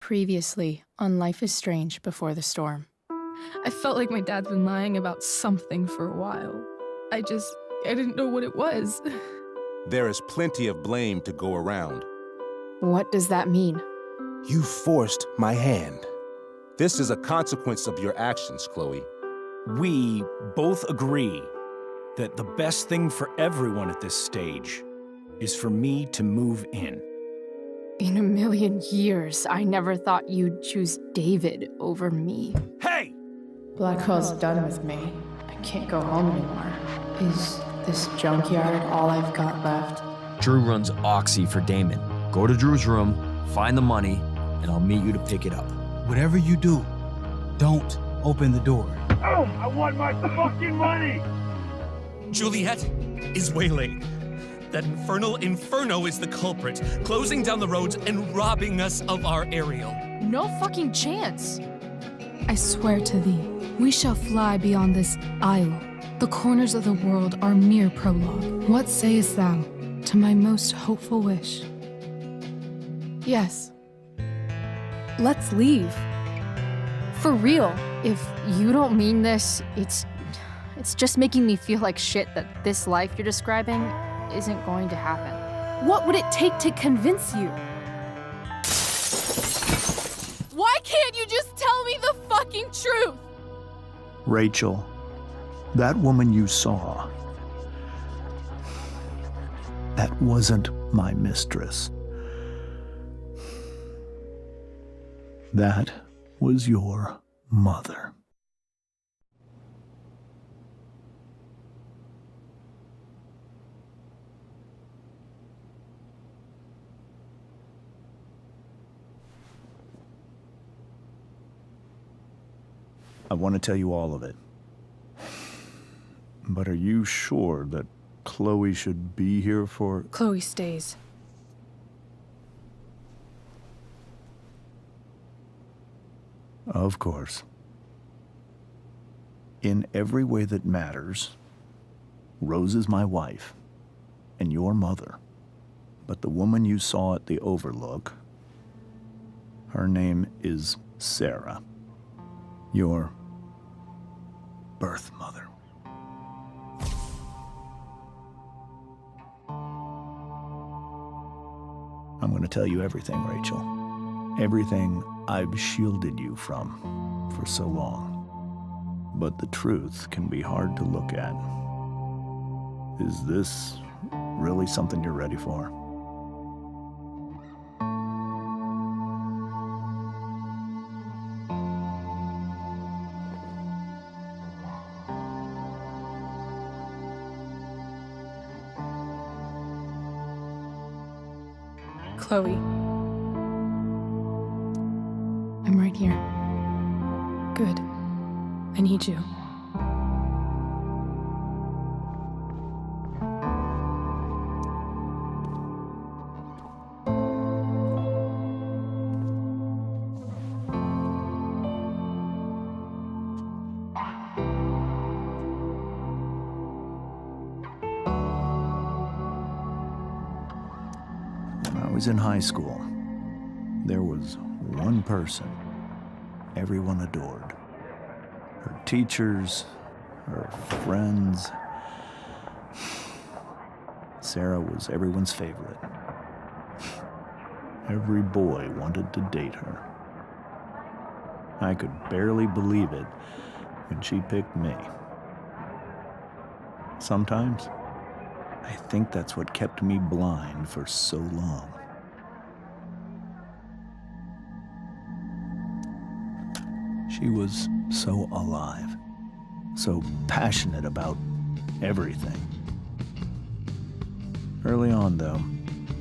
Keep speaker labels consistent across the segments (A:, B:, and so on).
A: Previously on Life is Strange Before the Storm.
B: I felt like my dad's been lying about something for a while. I didn't know what it was.
C: There is plenty of blame to go around.
A: What does that mean?
C: You forced my hand. This is a consequence of your actions, Chloe.
D: We both agree that the best thing for everyone at this stage is for me to move in.
A: In a million years, I never thought you'd choose David over me.
D: Hey!
A: Blackwell's done with me. I can't go home anymore. Is this junkyard all I've got left?
E: Drew runs Oxy for Damon. Go to Drew's room, find the money, and I'll meet you to pick it up.
F: Whatever you do, don't open the door.
G: Oh, I want my fucking money!
H: Juliet is waylaid. That infernal Inferno is the culprit, closing down the roads and robbing us of our aerial.
B: No fucking chance.
I: I swear to thee, we shall fly beyond this isle. The corners of the world are mere prologue. What sayest thou to my most hopeful wish?
A: Yes.
I: Let's leave. For real.
A: If you don't mean this, it's just making me feel like shit that this life you're describing isn't going to happen.
I: What would it take to convince you?
B: Why can't you just tell me the fucking truth?
J: Rachel, that woman you saw, that wasn't my mistress. That was your mother. I want to tell you all of it. But are you sure that Chloe should be here for...
I: Chloe stays.
J: Of course. In every way that matters, Rose is my wife and your mother. But the woman you saw at the Overlook, her name is Sarah. Your birth mother. I'm going to tell you everything, Rachel. Everything I've shielded you from for so long. But the truth can be hard to look at. Is this really something you're ready for?
A: Chloe. I'm right here.
I: Good. I need you.
J: When I was in high school, there was one person everyone adored. Her teachers, her friends. Sarah was everyone's favorite. Every boy wanted to date her. I could barely believe it when she picked me. Sometimes, I think that's what kept me blind for so long. She was so alive, so passionate about everything. Early on, though,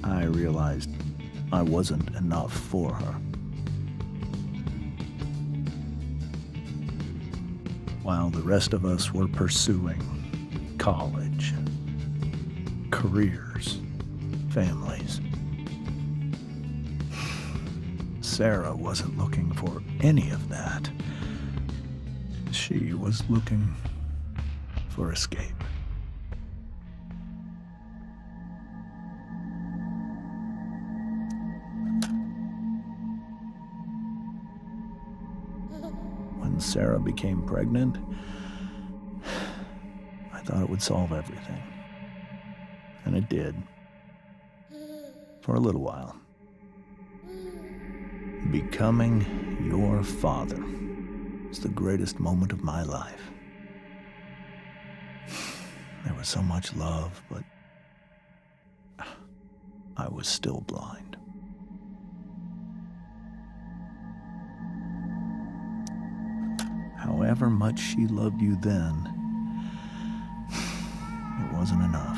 J: I realized I wasn't enough for her. While the rest of us were pursuing college, careers, families, Sarah wasn't looking for any of that. She was looking for escape. when Sarah became pregnant, I thought it would solve everything. And it did. For a little while. Becoming your father was the greatest moment of my life. There was so much love, but I was still blind. However much she loved you then, it wasn't enough.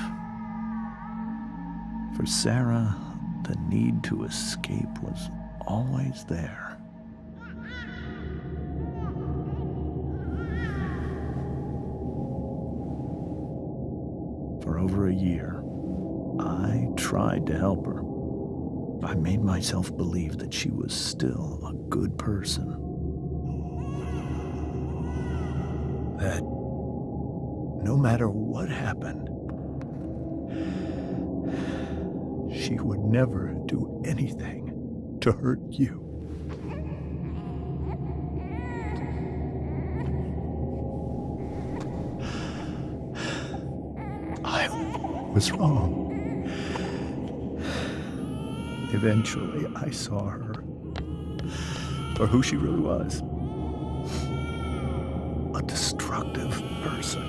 J: For Sarah, the need to escape was always there. For over a year, I tried to help her. I made myself believe that she was still a good person. That no matter what happened, she would never do anything to hurt you. I was wrong. Eventually, I saw her for who she really was. A destructive person.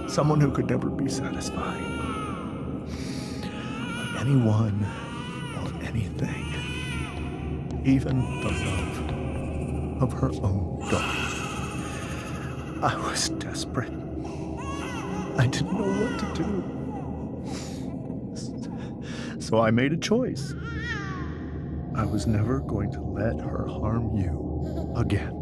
J: Someone who could never be satisfied by anyone or anything. Even the love of her own daughter. I was desperate. I didn't know what to do. So I made a choice. I was never going to let her harm you again.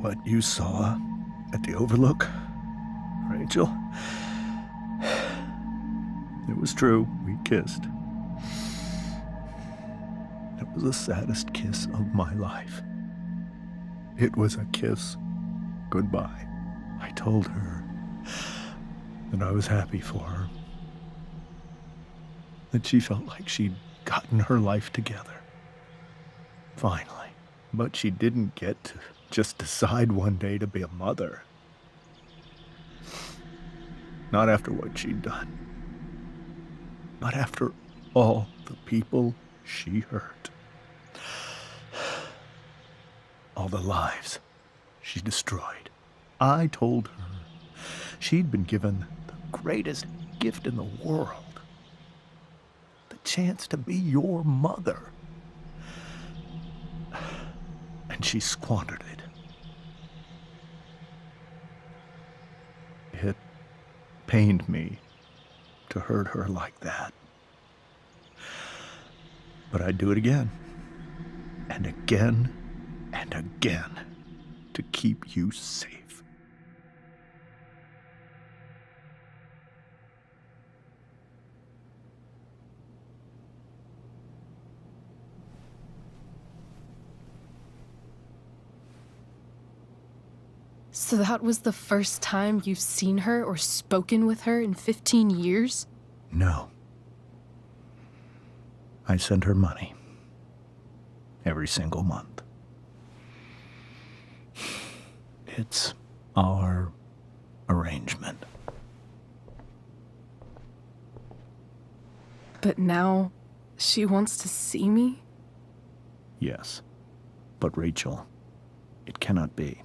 J: What you saw at the Overlook, Rachel, it was true. We kissed. It was the saddest kiss of my life. It was a kiss goodbye. I told her that I was happy for her. That she felt like she'd gotten her life together. Finally. But she didn't get to just decide one day to be a mother. Not after what she'd done. Not after all the people she hurt. All the lives she destroyed. I told her she'd been given the greatest gift in the world. The chance to be your mother. And she squandered it. It pained me to hurt her like that. But I'd do it again. And again. And again. To keep you safe.
I: So that was the first time you've seen her or spoken with her in 15 years?
J: No. I sent her money. Every single month. It's our arrangement.
I: But now she wants to see me?
J: Yes. But Rachel, it cannot be.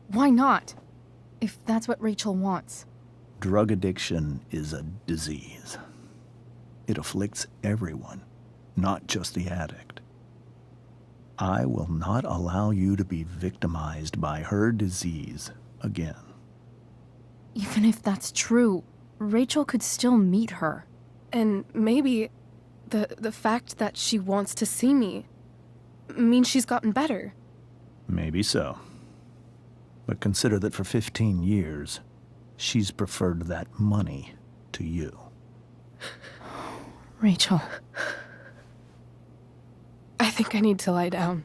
A: Why not? If that's what Rachel wants.
J: Drug addiction is a disease. It afflicts everyone, not just the addict. I will not allow you to be victimized by her disease again.
A: Even if that's true, Rachel could still meet her.
I: And maybe the fact that she wants to see me means she's gotten better.
J: Maybe so. But consider that for 15 years, she's preferred that money to you.
A: Rachel.
I: I think I need to lie down.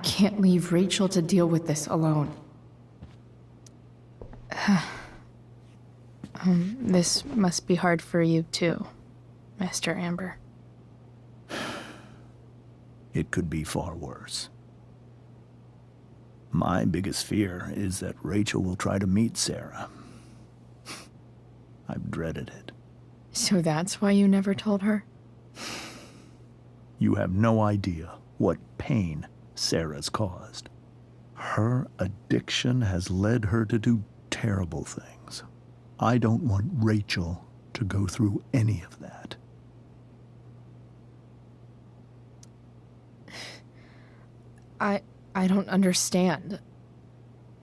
A: can't leave Rachel to deal with this alone. This must be hard for you too, Mr. Amber.
J: It could be far worse. My biggest fear is that Rachel will try to meet Sarah. I've dreaded it.
A: So that's why you never told her?
J: You have no idea what pain Sarah's caused. Her addiction has led her to do terrible things. I don't want Rachel to go through any of that.
A: I don't understand.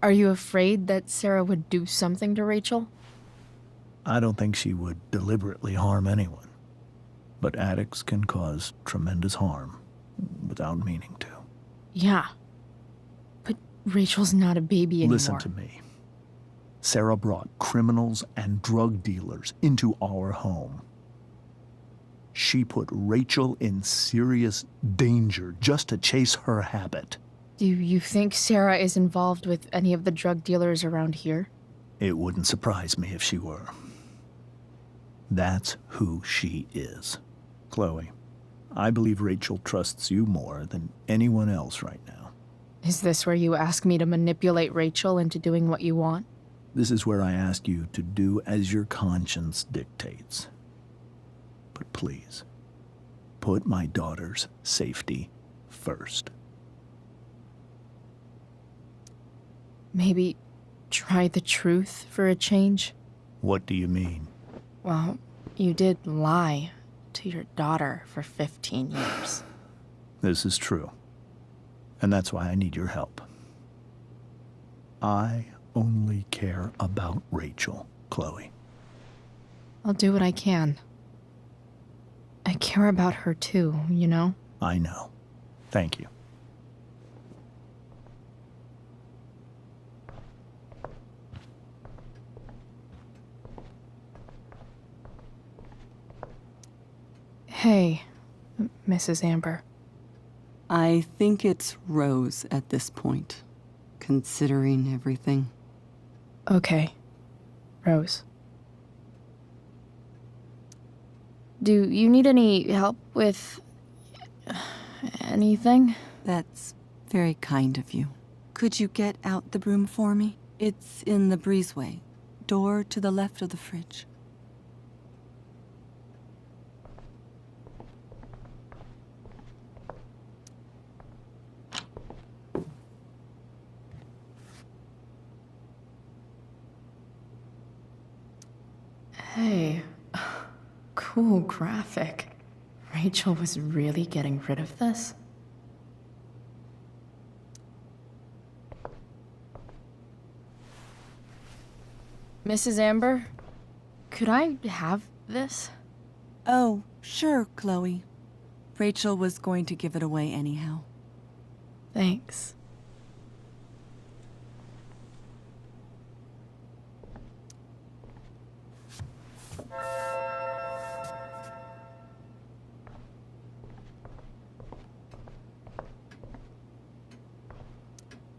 A: Are you afraid that Sarah would do something to Rachel?
J: I don't think she would deliberately harm anyone. But addicts can cause tremendous harm without meaning to.
A: Yeah. But Rachel's not a baby anymore.
J: Listen to me. Sarah brought criminals and drug dealers into our home. She put Rachel in serious danger just to chase her habit.
A: Do you think Sarah is involved with any of the drug dealers around here?
J: It wouldn't surprise me if she were. That's who she is. Chloe, I believe Rachel trusts you more than anyone else right now.
A: Is this where you ask me to manipulate Rachel into doing what you want?
J: This is where I ask you to do as your conscience dictates. But please, put my daughter's safety first.
A: Maybe try the truth for a change?
J: What do you mean?
A: Well, you did lie to your daughter for 15 years.
J: This is true. And that's why I need your help. I only care about Rachel, Chloe.
A: I'll do what I can. I care about her too, you know?
J: I know. Thank you.
A: Hey, Mrs. Amber.
K: I think it's Rose at this point, considering everything.
A: Okay, Rose. Do you need any help with anything?
K: That's very kind of you. Could you get out the broom for me? It's in the breezeway, door to the left of the fridge.
A: Hey, cool graphic. Rachel was really getting rid of this? Mrs. Amber, could I have this?
K: Oh, sure, Chloe. Rachel was going to give it away anyhow.
A: Thanks.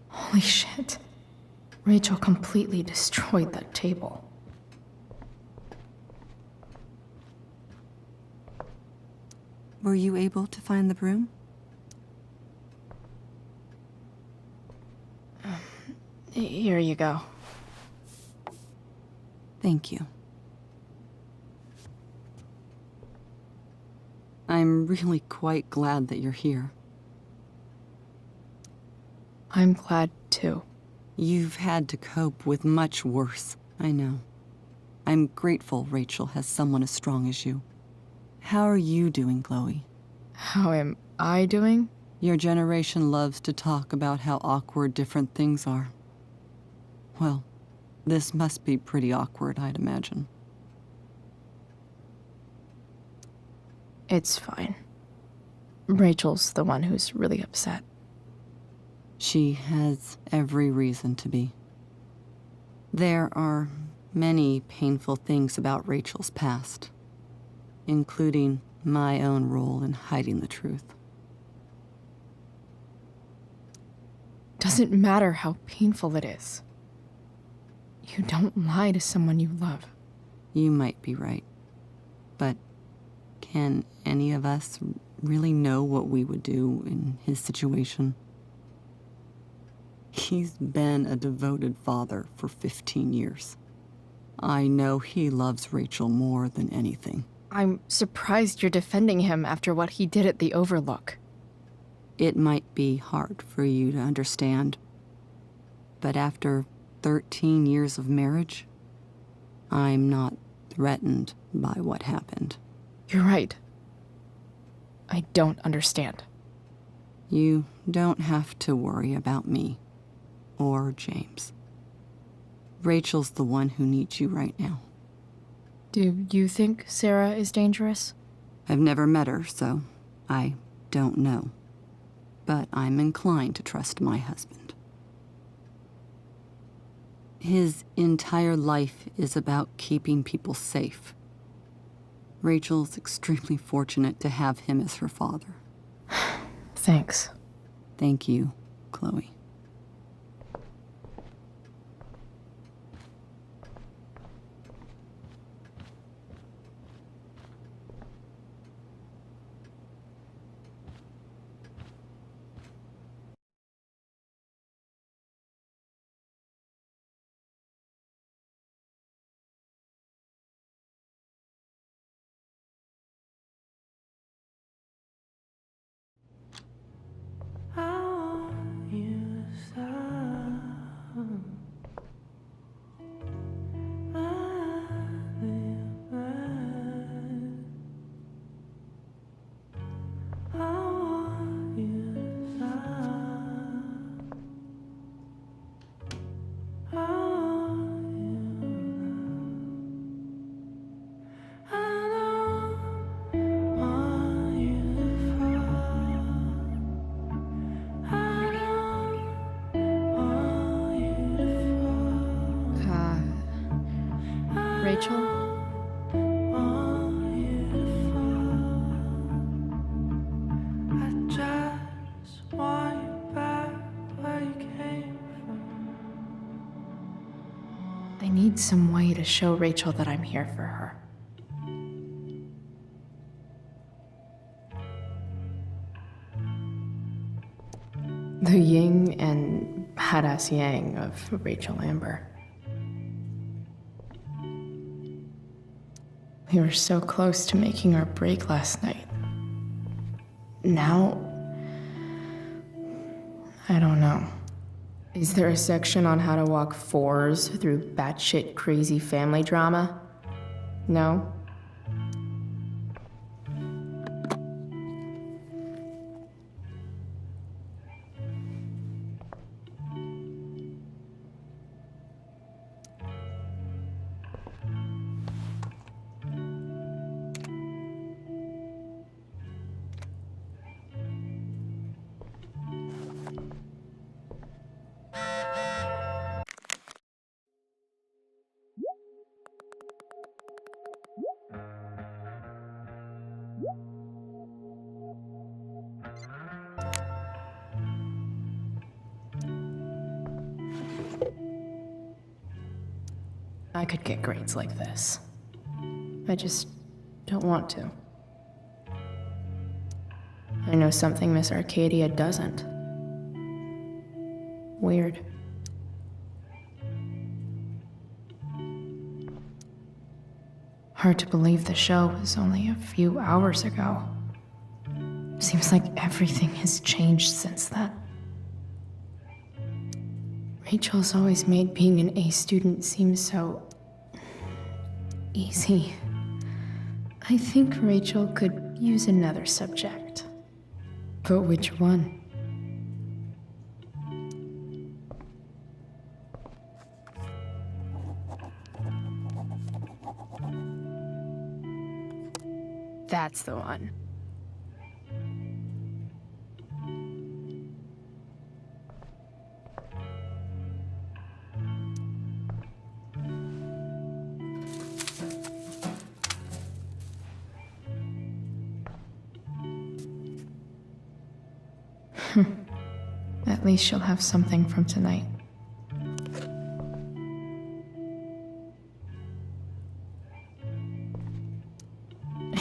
A: Holy shit. Rachel completely destroyed that table.
K: Were you able to find the broom?
A: Here you go.
K: Thank you. I'm really quite glad that you're here.
A: I'm glad too.
K: You've had to cope with much worse, I know. I'm grateful Rachel has someone as strong as you. How are you doing, Chloe?
A: How am I doing?
K: Your generation loves to talk about how awkward different things are. Well, this must be pretty awkward, I'd imagine.
A: It's fine. Rachel's the one who's really upset.
K: She has every reason to be. There are many painful things about Rachel's past, including my own role in hiding the truth.
A: doesn't matter how painful it is. You don't lie to someone you love.
K: You might be right. But can any of us really know what we would do in his situation? He's been a devoted father for 15 years. I know he loves Rachel more than anything.
A: I'm surprised you're defending him after what he did at the Overlook.
K: It might be hard for you to understand, but after 13 years of marriage, I'm not threatened by what happened.
A: You're right. I don't understand.
K: You don't have to worry about me or James. Rachel's the one who needs you right now.
A: Do you think Sarah is dangerous?
K: I've never met her, so I don't know. But I'm inclined to trust my husband. His entire life is about keeping people safe. Rachel's extremely fortunate to have him as her father.
A: Thanks.
K: Thank you, Chloe.
A: Rachel? I need some way to show Rachel that I'm here for her. The yin and badass yang of Rachel Amber. We were so close to making our break last night. Now, I don't know. Is there a section on how to walk fours through batshit crazy family drama? No? I could get grades like this. I just don't want to. I know something Miss Arcadia doesn't. Weird. Hard to believe the show was only a few hours ago. Seems like everything has changed since then. Rachel's always made being an A student seem so easy. I think Rachel could use another subject. But which one? That's the one. At
I: At least she'll have something from tonight.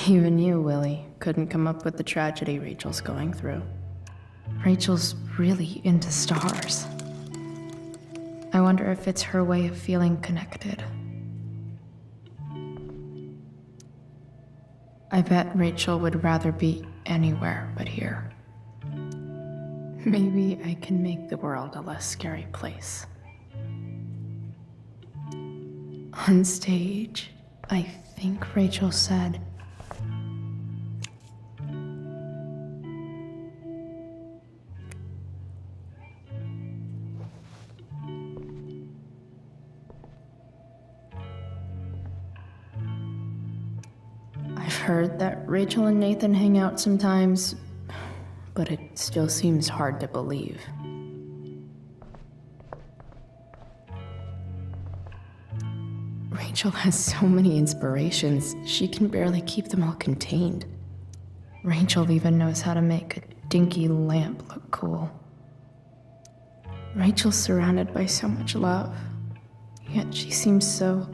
I: Even you, Willie, couldn't come up with the tragedy Rachel's going through. Rachel's really into stars. I wonder if it's her way of feeling connected. I bet Rachel would rather be anywhere but here. Maybe I can make the world a less scary place. On stage, I think Rachel said, I've heard that Rachel and Nathan hang out sometimes, but it still seems hard to believe. Rachel has so many inspirations, she can barely keep them all contained. Rachel even knows how to make a dinky lamp look cool. Rachel's surrounded by so much love, yet she seems so...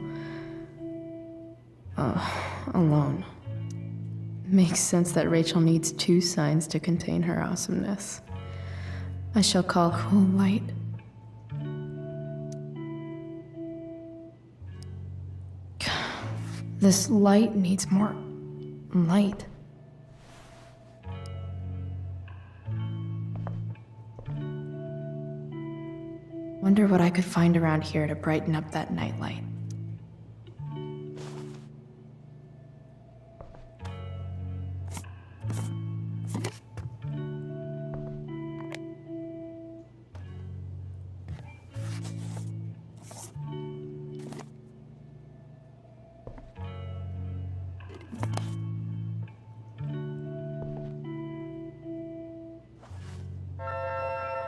I: alone. Makes sense that Rachel needs two signs to contain her awesomeness. I shall call cool light. This light needs more light. Wonder what I could find around here to brighten up that nightlight.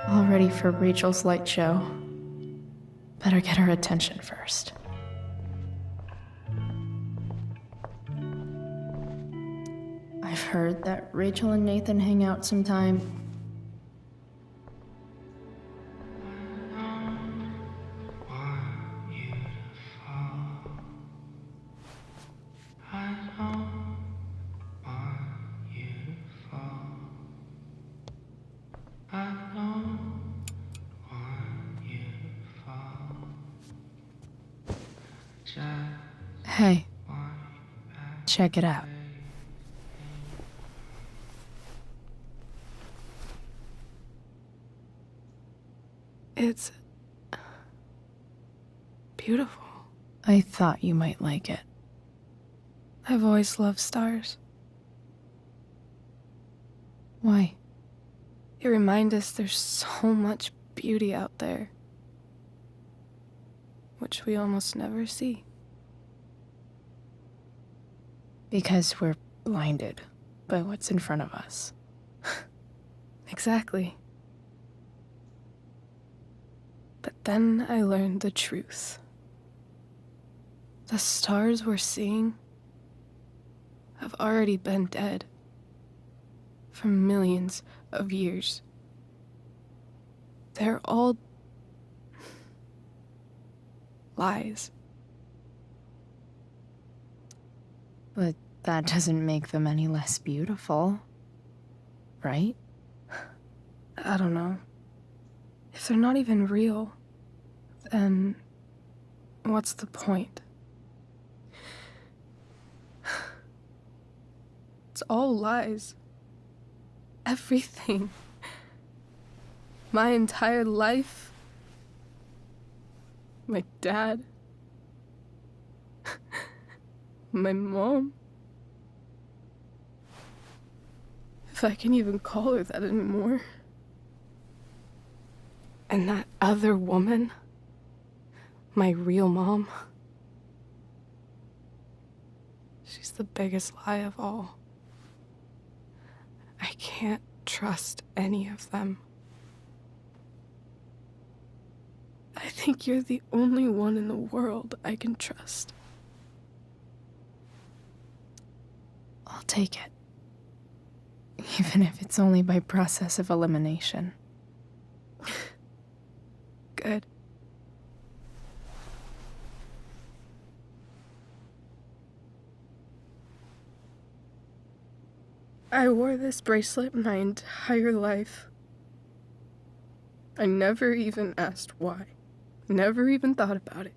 I: All ready for Rachel's light show. Better get her attention first. I've heard that Rachel and Nathan hang out sometime. Hey, check it out.
B: It's beautiful.
I: I thought you might like it.
B: I've always loved stars.
I: Why?
B: They remind us there's so much beauty out there, which we almost never see.
I: Because we're blinded by what's in front of us.
B: Exactly. But then I learned the truth. The stars we're seeing have already been dead for millions of years. They're all lies.
I: But that doesn't make them any less beautiful, right?
B: I don't know. If they're not even real, then what's the point? It's all lies. Everything. My entire life. My dad. My mom. If I can even call her that anymore. And that other woman. My real mom. She's the biggest lie of all. I can't trust any of them. I think you're the only one in the world I can trust.
I: I'll take it. Even if it's only by process of elimination.
B: Good. I wore this bracelet my entire life. I never even asked why. Never even thought about it.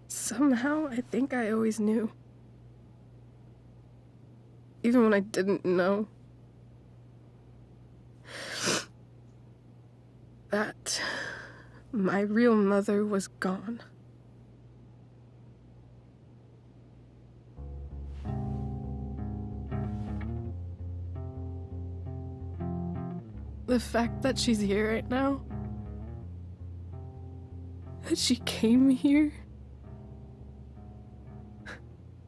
B: Somehow, I think I always knew. Even when I didn't know. That my real mother was gone. The fact that she's here right now, that she came here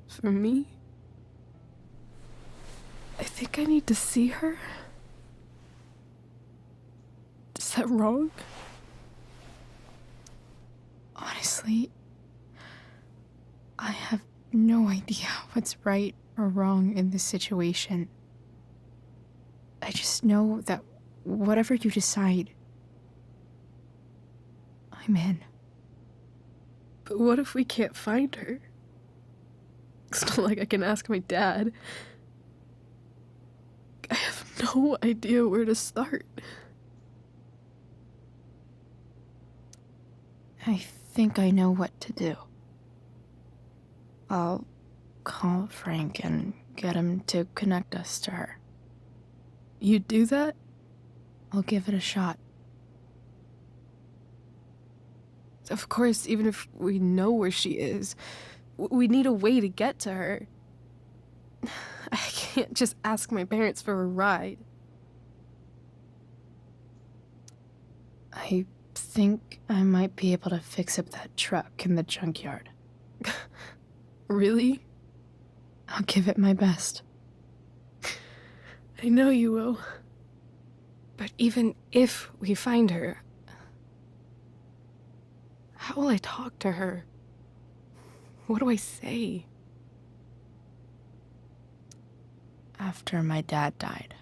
B: for me, I think I need to see her. Is that wrong?
I: Honestly, I have no idea what's right or wrong in this situation. I just know that whatever you decide, I'm in.
B: But what if we can't find her? It's not like I can ask my dad. I have no idea where to start.
I: I think I know what to do. I'll call Frank and get him to connect us to her.
B: You'd do that?
I: I'll give it a shot.
B: Of course, even if we know where she is, we need a way to get to her. I can't just ask my parents for a ride.
I: I think I might be able to fix up that truck in the junkyard.
B: Really?
I: I'll give it my best.
B: I know you will. But even if we find her, how will I talk to her? What do I say?
I: After my dad died,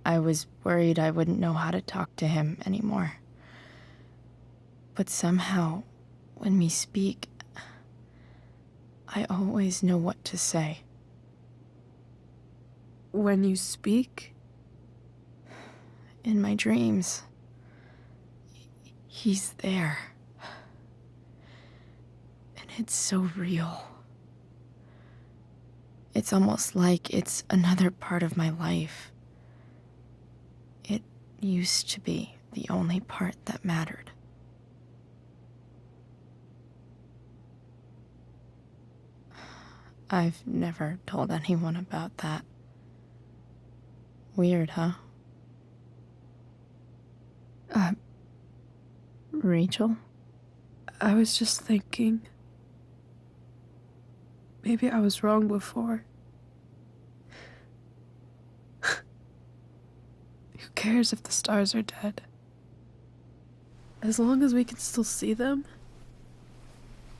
I: I was worried I wouldn't know how to talk to him anymore. But somehow, when we speak, I always know what to say.
B: When you speak?
I: In my dreams, he's there. And it's so real. It's almost like it's another part of my life. It used to be the only part that mattered. I've never told anyone about that. Weird, huh? Rachel?
B: I was just thinking. Maybe I was wrong before. Who cares if the stars are dead? As long as we can still see them,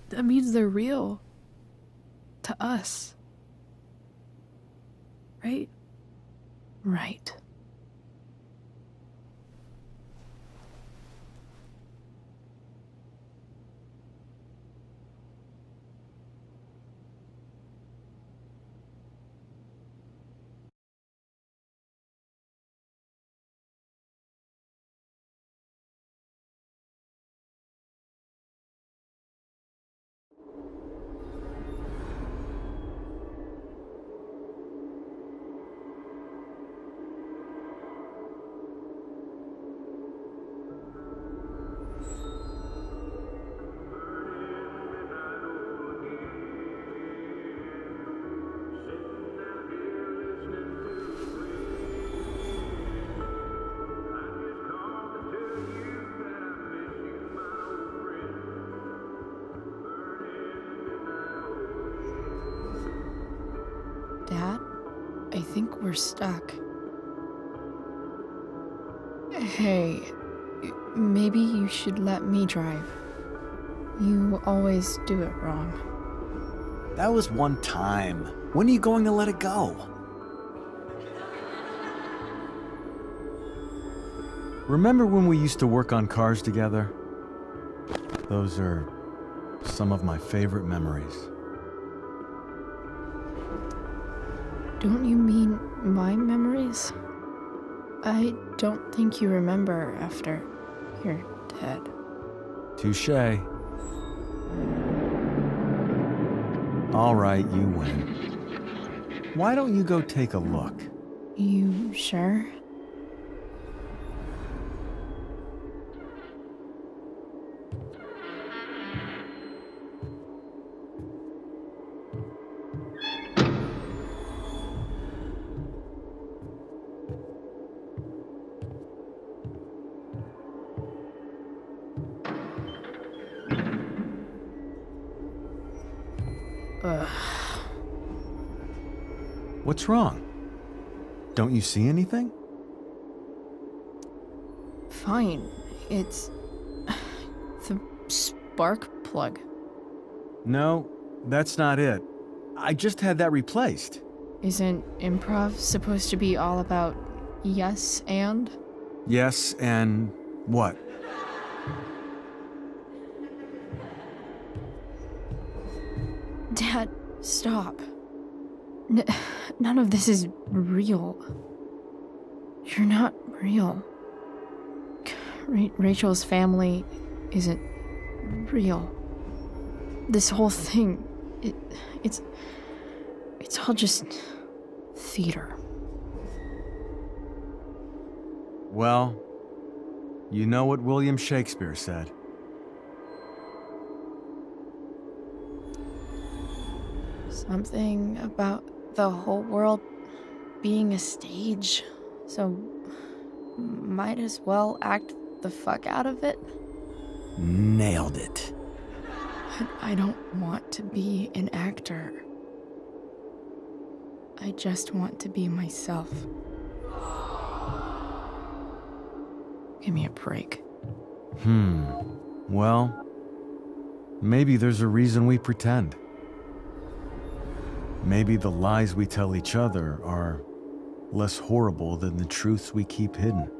B: that means they're real. To us. Right?
I: Right. Dad, I think we're stuck. Hey, maybe you should let me drive. You always do it wrong.
L: That was one time. When are you going to let it go?
M: Remember when we used to work on cars together? Those are some of my favorite memories.
I: Don't you mean my memories? I don't think you remember after you're dead.
M: Touché. All right, you win. Why don't you go take a look?
I: You sure?
M: What's wrong? Don't you see anything?
I: Fine. It's the spark plug.
M: No, that's not it. I just had that replaced.
I: Isn't improv supposed to be all about yes and?
M: Yes, and what?
I: Dad, stop. None of this is real. You're not real. Rachel's family isn't real. This whole thing, it's all just theater.
M: Well, you know what William Shakespeare said.
I: Something about the whole world being a stage, so might as well act the fuck out of it.
M: Nailed it.
I: But I don't want to be an actor. I just want to be myself. Give me a break.
M: Well, maybe there's a reason we pretend. Maybe the lies we tell each other are less horrible than the truths we keep hidden.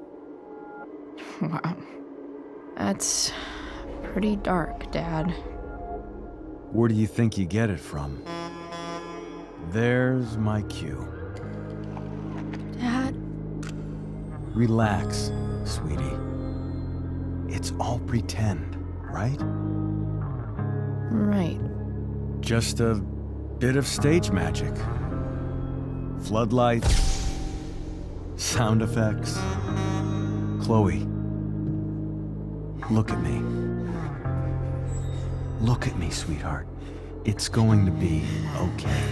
I: Wow. That's pretty dark, Dad.
M: Where do you think you get it from? There's my cue.
I: Dad?
M: Relax, sweetie. It's all pretend, right?
I: Right.
M: Just a bit of stage magic. Floodlights, sound effects. Chloe, look at me. Look at me, sweetheart. It's going to be okay.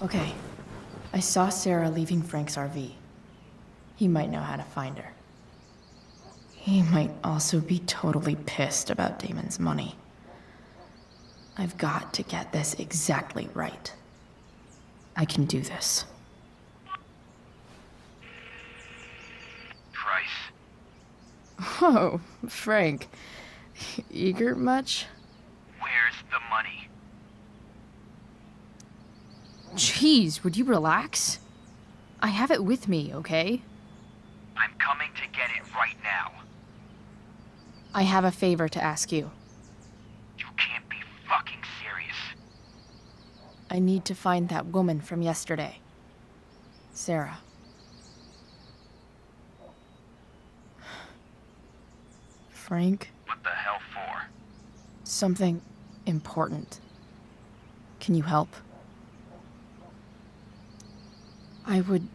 I: Okay. I saw Sarah leaving Frank's RV. He might know how to find her. He might also be totally pissed about Damon's money. I've got to get this exactly right. I can do this.
G: Price.
I: Oh, Frank. Eager much?
G: Where's the money?
A: Jeez, would you relax? I have it with me, okay?
G: I'm coming to get it right now.
A: I have a favor to ask you.
G: You can't be fucking serious.
A: I need to find that woman from yesterday. Sarah.
I: Frank.
G: What the hell for?
I: Something important. Can you help? I would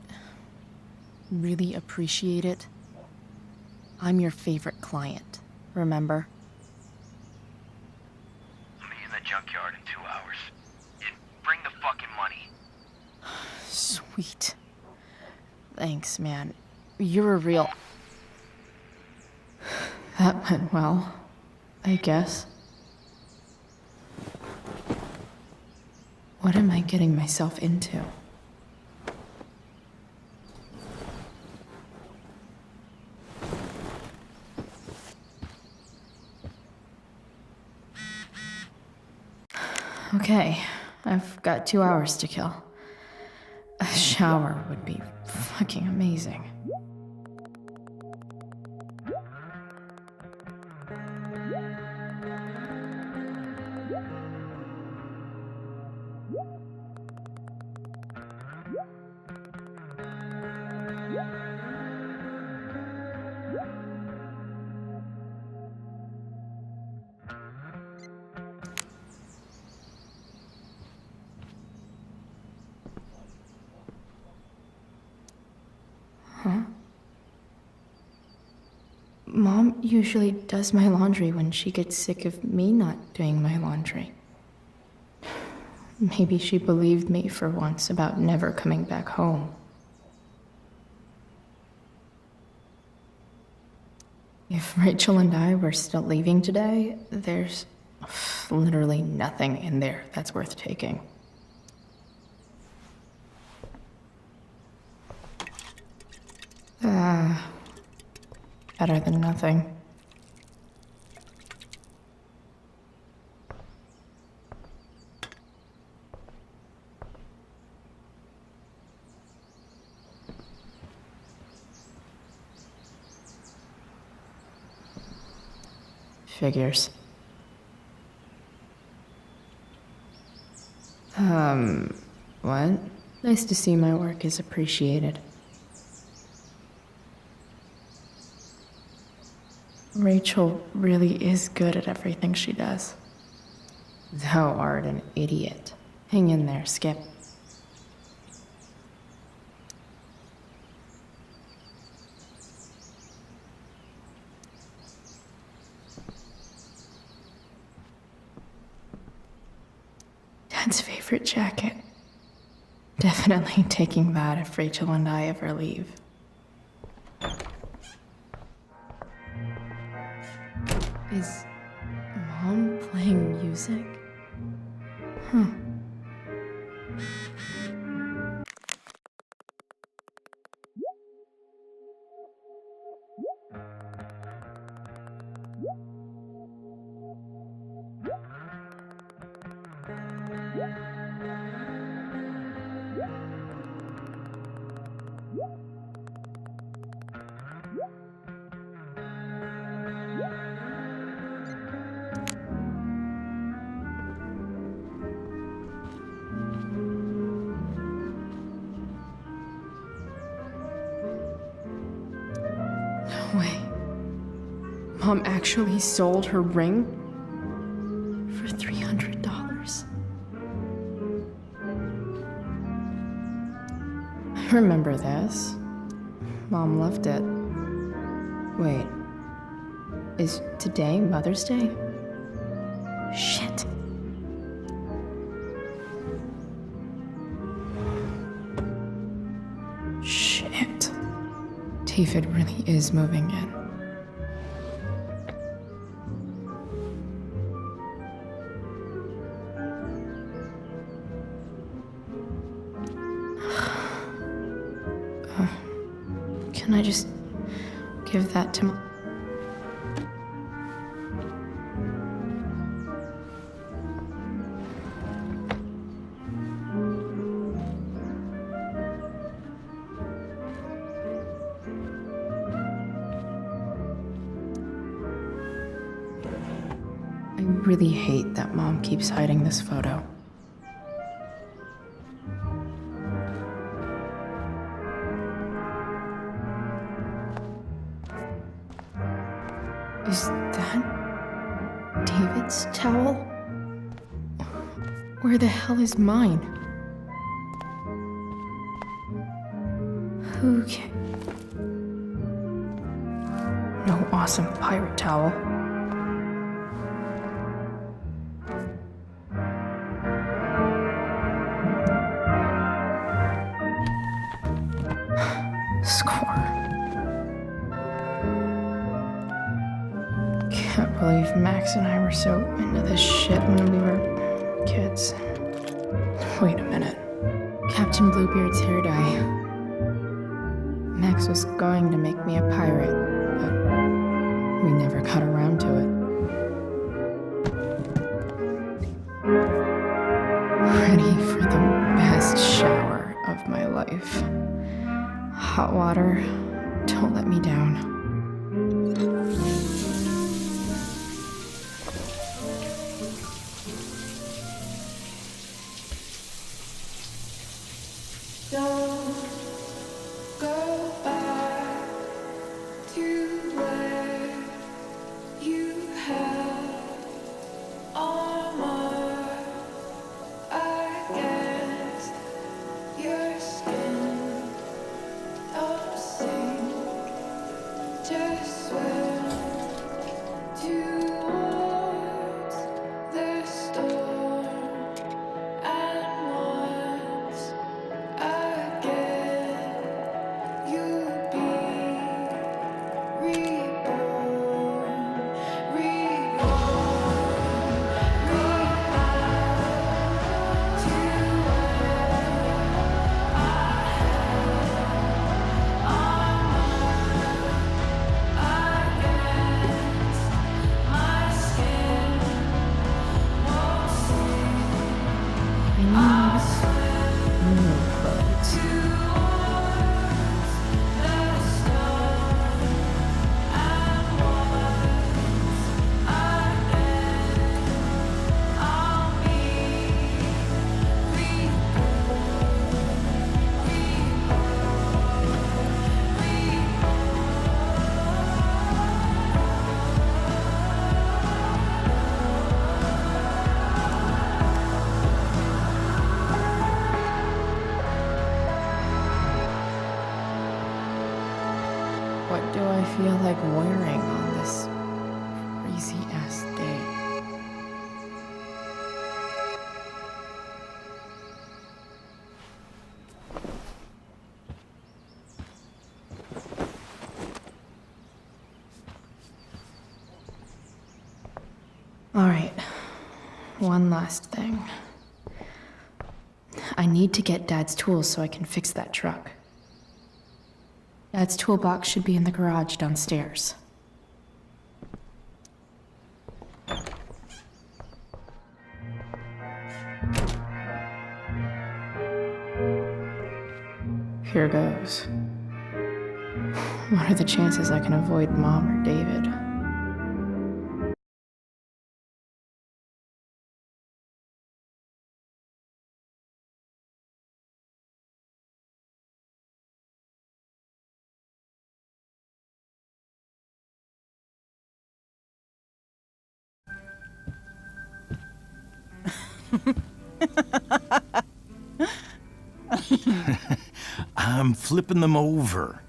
I: really appreciate it. I'm your favorite client, remember?
G: I'll be in the junkyard in 2 hours. And bring the fucking money.
I: Sweet. Thanks, man. You're a real... That went well, I guess. What am I getting myself into? Okay, I've got 2 hours to kill. A shower would be fucking amazing. Huh? Mom usually does my laundry when she gets sick of me not doing my laundry. Maybe she believed me for once about never coming back home. If Rachel and I were still leaving today, there's literally nothing in there that's worth taking. Better than nothing. Figures. What? Nice to see my work is appreciated. Rachel really is good at everything she does. Thou art an idiot. Hang in there, Skip. Dad's favorite jacket. Definitely taking that if Rachel and I ever leave. Is Mom playing music? Huh. No way. Mom actually sold her ring for $300. I remember this. Mom loved it. Wait. Is today Mother's Day? Shit. Shit. David really is moving in. Can I just give that to Mom? I really hate that Mom keeps hiding this photo. Is Where the hell is mine? Okay. No awesome pirate towel. Score. Can't believe Max and I were so into this shit when we were kids. Wait a minute. Captain Bluebeard's hair dye. Max was going to make me a pirate, but we never got around to it. Ready for the best shower of my life. Hot water, don't let me down.
B: Don't go back to where you had armor against your skin. Don't sink, just swim towards the storm. And once again, you'll be reborn,
I: What do I feel like wearing on this crazy ass day? All right, one last thing. I need to get Dad's tools so I can fix that truck. Dad's toolbox should be in the garage downstairs. Here goes. What are the chances I can avoid Mom or David?
D: I'm flipping them over.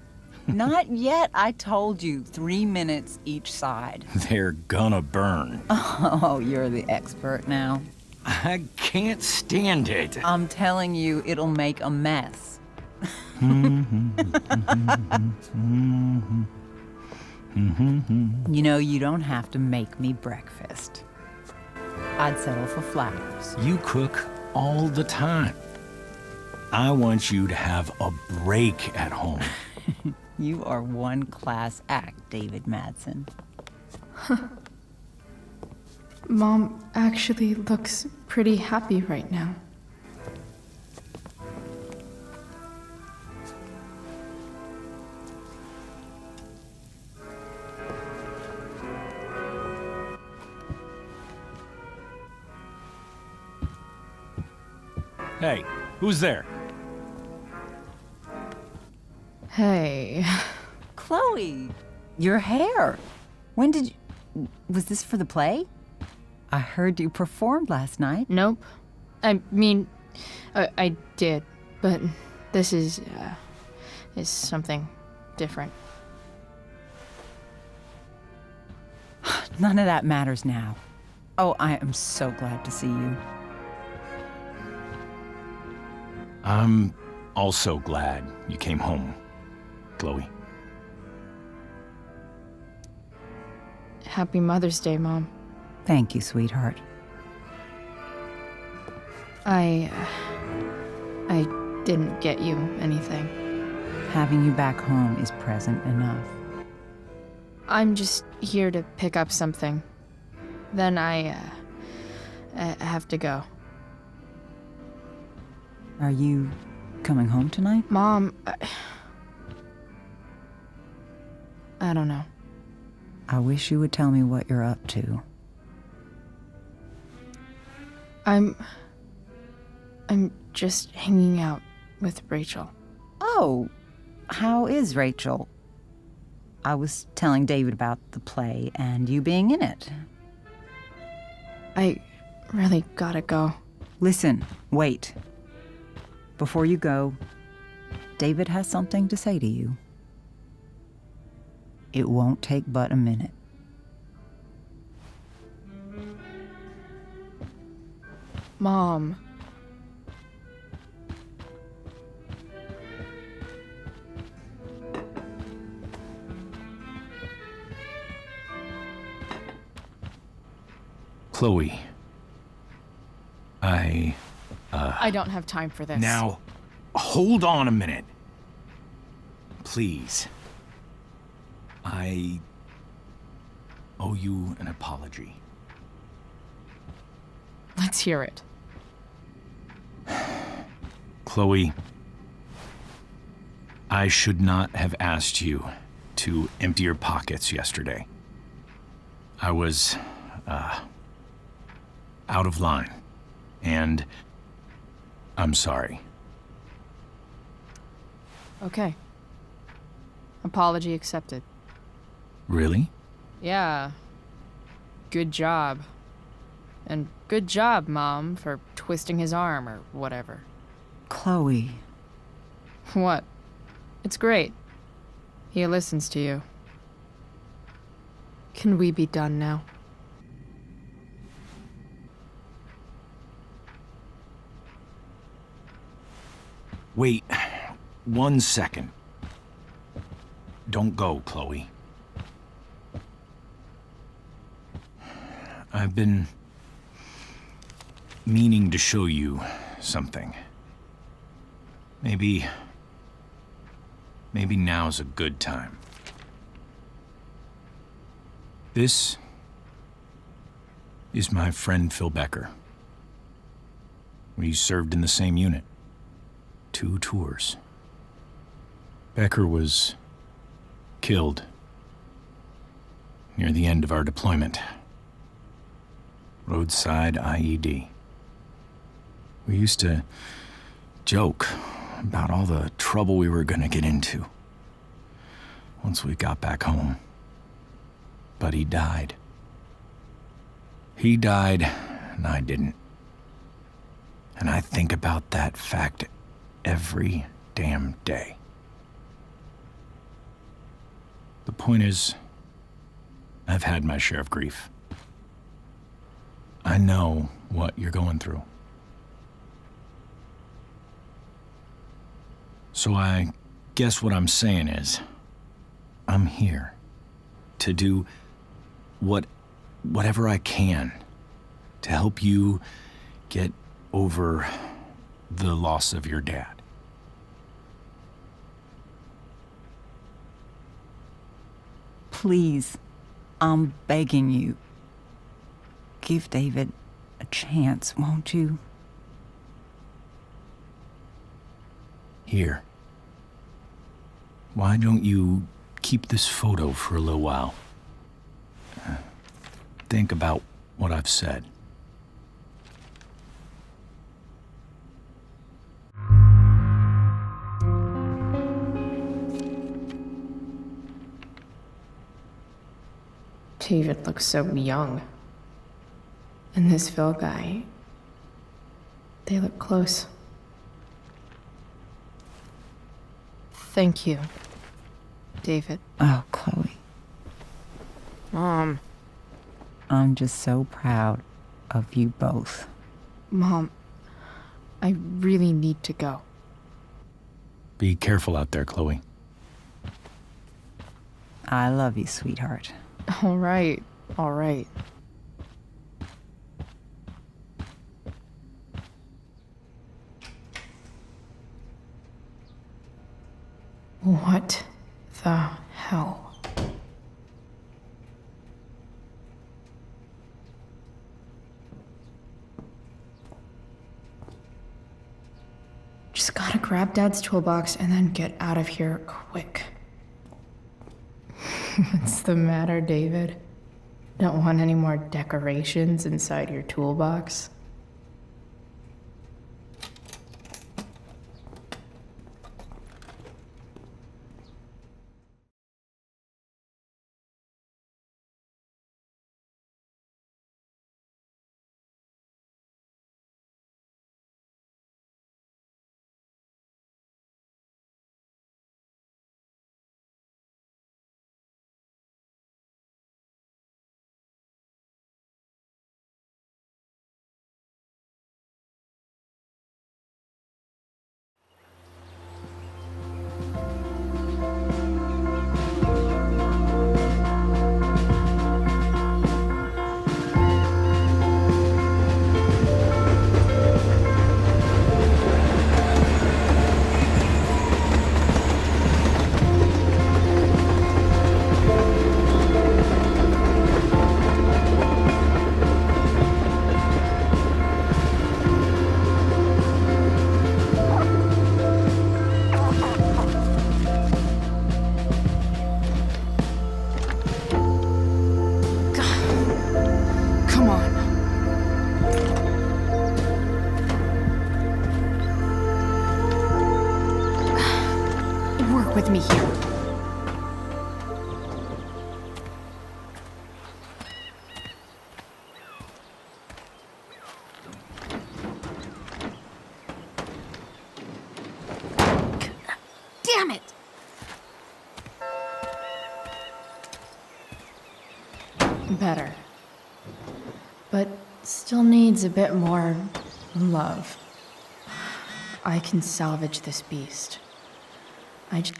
N: Not yet. I told you, 3 minutes each side.
D: They're gonna burn.
N: Oh, you're the expert now.
D: I can't stand it.
N: I'm telling you, it'll make a mess. You know, you don't have to make me breakfast. I'd settle for flowers.
D: You cook all the time. I want you to have a break at home.
N: You are one class act, David Madsen.
I: Mom actually looks pretty happy right now.
D: Hey, who's there?
I: Hey.
N: Chloe, your hair. When did you... Was this for the play? I heard you performed last night.
I: Nope.
A: I mean, I did, but this is something different.
N: None of that matters now. Oh, I am so glad to see you.
D: I'm also glad you came home, Chloe.
I: Happy Mother's Day, Mom.
N: Thank you, sweetheart.
I: I didn't get you anything.
N: Having you back home is present enough.
I: I'm just here to pick up something. Then I have to go.
N: Are you coming home tonight?
I: Mom, I don't know.
N: I wish you would tell me what you're up to.
I: I'm just hanging out with Rachel.
N: Oh, how is Rachel? I was telling David about the play and you being in it.
I: I really gotta go.
N: Listen, wait. Before you go, David has something to say to you. It won't take but a minute.
I: Mom.
D: Chloe.
A: I don't have time for this.
D: Now, hold on a minute. Please. I owe you an apology.
A: Let's hear it.
D: Chloe, I should not have asked you to empty your pockets yesterday. I was, out of line, and I'm sorry.
A: Okay. Apology accepted.
D: Really?
A: Yeah. Good job. And good job, Mom, for twisting his arm or whatever.
N: Chloe.
A: What? It's great. He listens to you.
I: Can we be done now?
D: Wait 1 second. Don't go, Chloe. I've been meaning to show you something. Maybe now's a good time. This is my friend Phil Becker. We served in the same unit. 2 tours. Becker was killed near the end of our deployment. Roadside IED. We used to joke about all the trouble we were gonna get into once we got back home. But he died. He died, and I didn't. And I think about that fact every damn day. The point is, I've had my share of grief. I know what you're going through. So I guess what I'm saying is, I'm here to do whatever I can to help you get over the loss of your dad.
N: Please, I'm begging you. Give David a chance, won't you?
D: Here. Why don't you keep this photo for a little while? Think about what I've said.
I: David looks so young. And this Phil guy, They look close. Thank you, David.
N: Oh, Chloe.
A: Mom.
N: I'm just so proud of you both.
I: Mom, I really need to go.
D: Be careful out there, Chloe.
N: I love you, sweetheart.
I: All right, all right. What the hell? Just gotta grab Dad's toolbox and then get out of here quick. What's the matter, David? Don't want any more decorations inside your toolbox? Come on. Work with me here. Damn it! Better. But still needs a bit more love. I can salvage this beast. I just...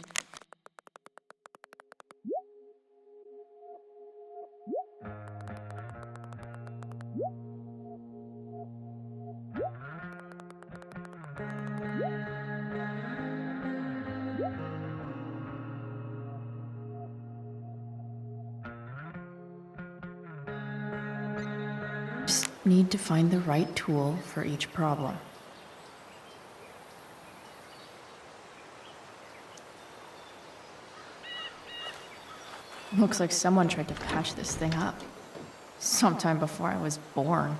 I: need to find the right tool for each problem. Looks like someone tried to patch this thing up. Sometime before I was born.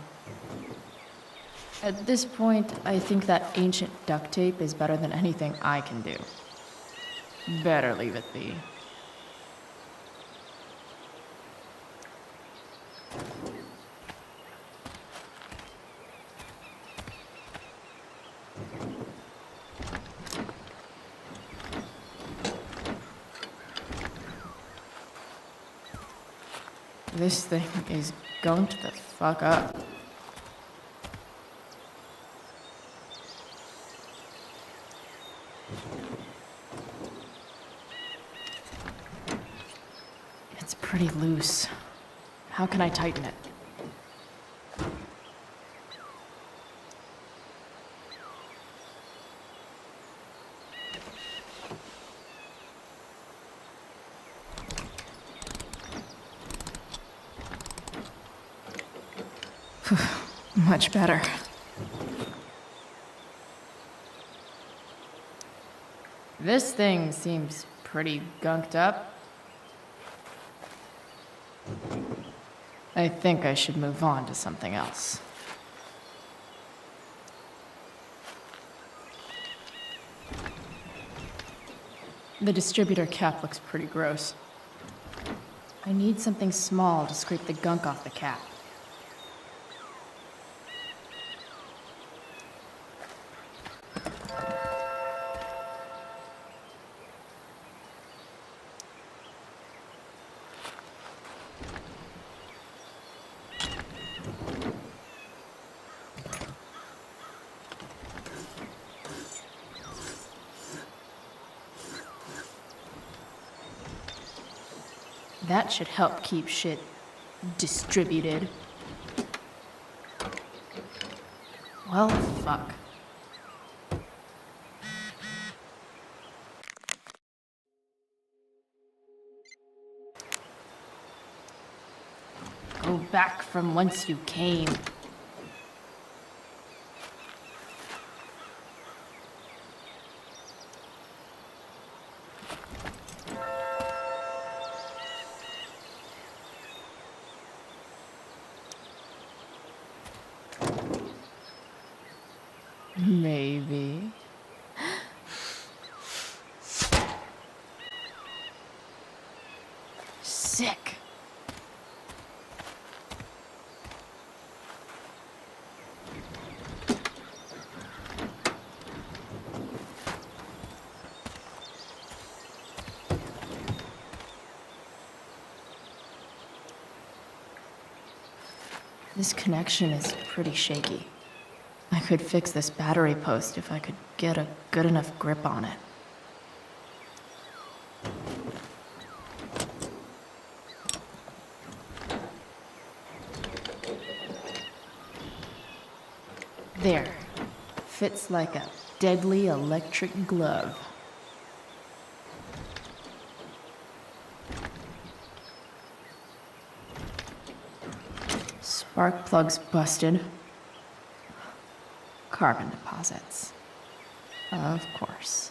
I: At this point, I think that ancient duct tape is better than anything I can do. Better leave it be. This thing is going to the fuck up. It's pretty loose. How can I tighten it? Much better. This thing seems pretty gunked up. I think I should move on to something else. The distributor cap looks pretty gross. I need something small to scrape the gunk off the cap. That should help keep shit distributed. Well, fuck. Go back from whence you came. Maybe. Sick. This connection is pretty shaky. I could fix this battery post if I could get a good enough grip on it. There. Fits like a deadly electric glove. Spark plug's busted. Carbon deposits. Of course.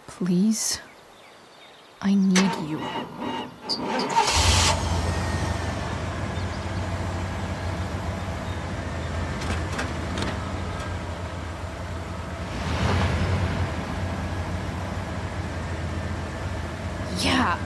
I: Please, I need you. Yeah.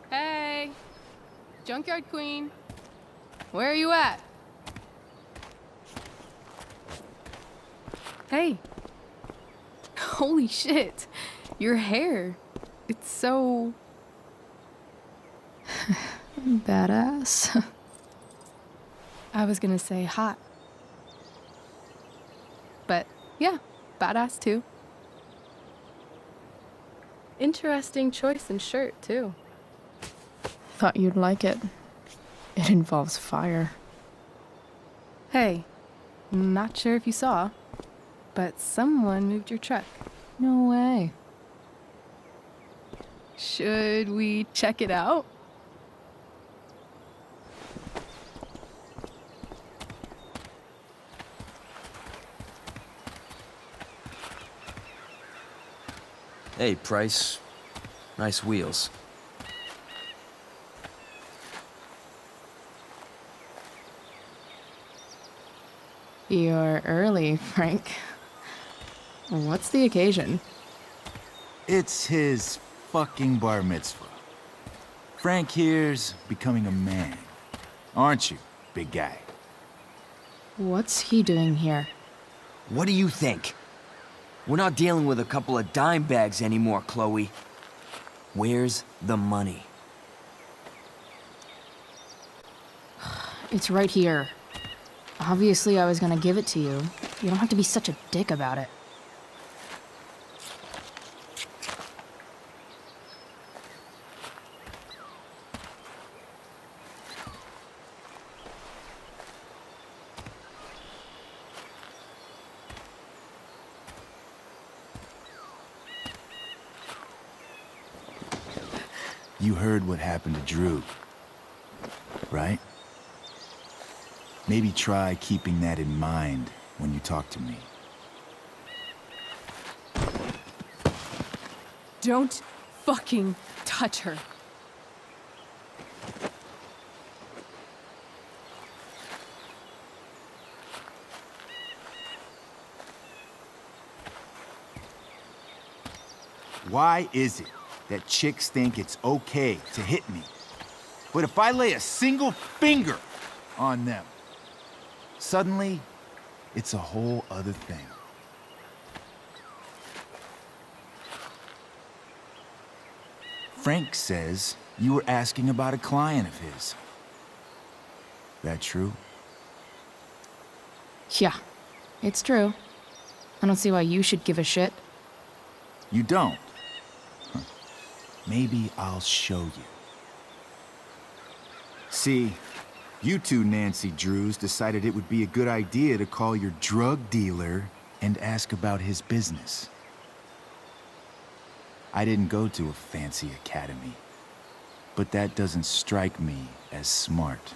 O: Hey, Junkyard Queen, where are you at? Hey, holy shit, your hair, it's so...
I: Badass.
O: I was gonna say hot. But yeah, badass too. Interesting choice in shirt too.
I: Thought you'd like it. It involves fire.
O: Hey, not sure if you saw, but someone moved your truck.
I: No way.
O: Should we check it out?
E: Hey, Price. Nice wheels.
I: You're early, Frank. What's the occasion?
L: It's his fucking bar mitzvah. Frank here's becoming a man. Aren't you, big guy?
I: What's he doing here?
G: What do you think? We're not dealing with a couple of dime bags anymore, Chloe. Where's the money?
A: It's right here. Obviously, I was gonna give it to you. You don't have to be such a dick about it.
L: You heard what happened to Drew, right? Maybe try keeping that in mind when you talk to me.
O: Don't fucking touch her.
L: Why is it that chicks think it's okay to hit me? But if I lay a single finger on them, suddenly it's a whole other thing. Frank says you were asking about a client of his. That true?
A: Yeah, it's true. I don't see why you should give a shit.
L: You don't? Huh. Maybe I'll show you. See, you two Nancy Drews decided it would be a good idea to call your drug dealer and ask about his business. I didn't go to a fancy academy, but that doesn't strike me as smart.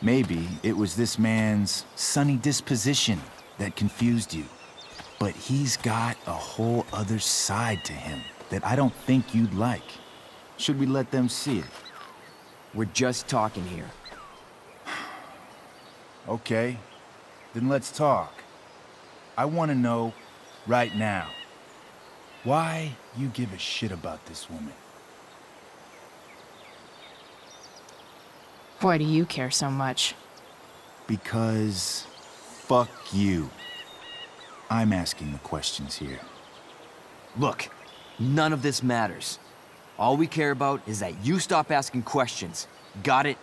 L: Maybe it was this man's sunny disposition that confused you, but he's got a whole other side to him that I don't think you'd like. Should we let them see it?
G: We're just talking here.
L: Okay, then let's talk. I want to know right now why you give a shit about this woman.
A: Why do you care so much?
L: Because fuck you. I'm asking the questions here.
G: Look, none of this matters. All we care about is that you stop asking questions. Got it?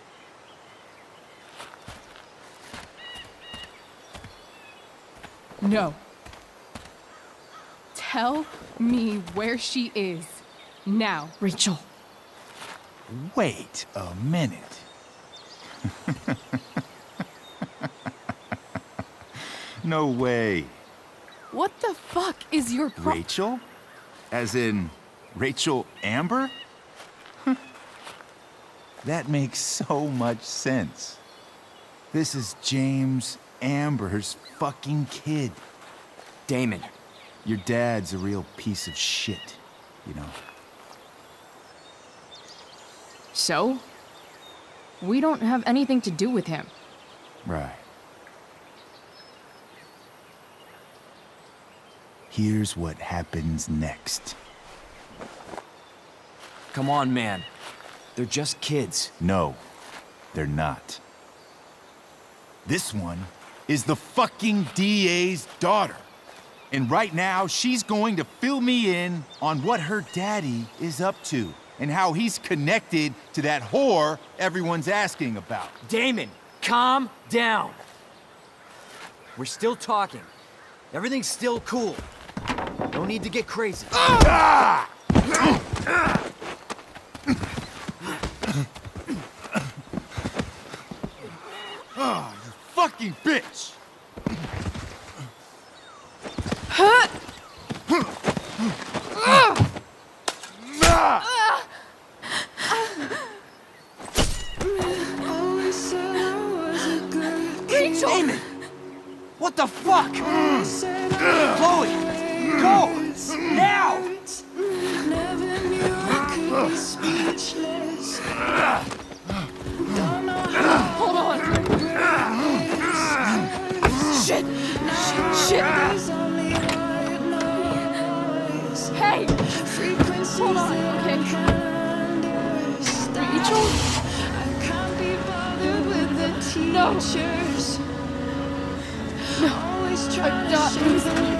O: No. Tell me where she is. Now.
A: Rachel.
L: Wait a minute. No way.
O: What the fuck is your
L: Rachel? As in, Rachel Amber? That makes so much sense. This is James Amber's fucking kid.
G: Damon.
L: Your dad's a real piece of shit, you know.
A: So? We don't have anything to do with him.
L: Right. Here's what happens next.
G: Come on, man. They're just kids.
L: No, they're not. This one is the fucking DA's daughter. And right now, she's going to fill me in on what her daddy is up to and how he's connected to that whore everyone's asking about.
G: Damon, calm down. We're still talking. Everything's still cool. No need to get crazy.
L: Ah! Oh, you fucking bitch!
O: Rachel!
G: Damon! What the fuck? Chloe! Go! Now!
O: Hold on! Shit! Shit! Hey! Hold on, okay? Rachel? No! No! I'm not losing you.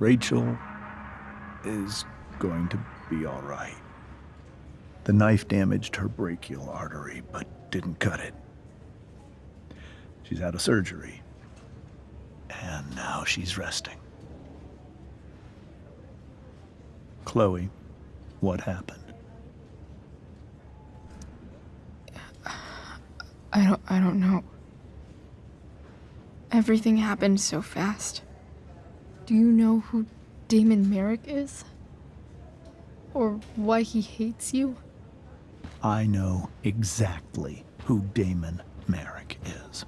J: Rachel is going to be all right. The knife damaged her brachial artery, but didn't cut it. She's out of surgery, and now she's resting. Chloe, what happened?
I: I don't know. Everything happened so fast.
A: Do you know who Damon Merrick is? Or why he hates you?
J: I know exactly who Damon Merrick is.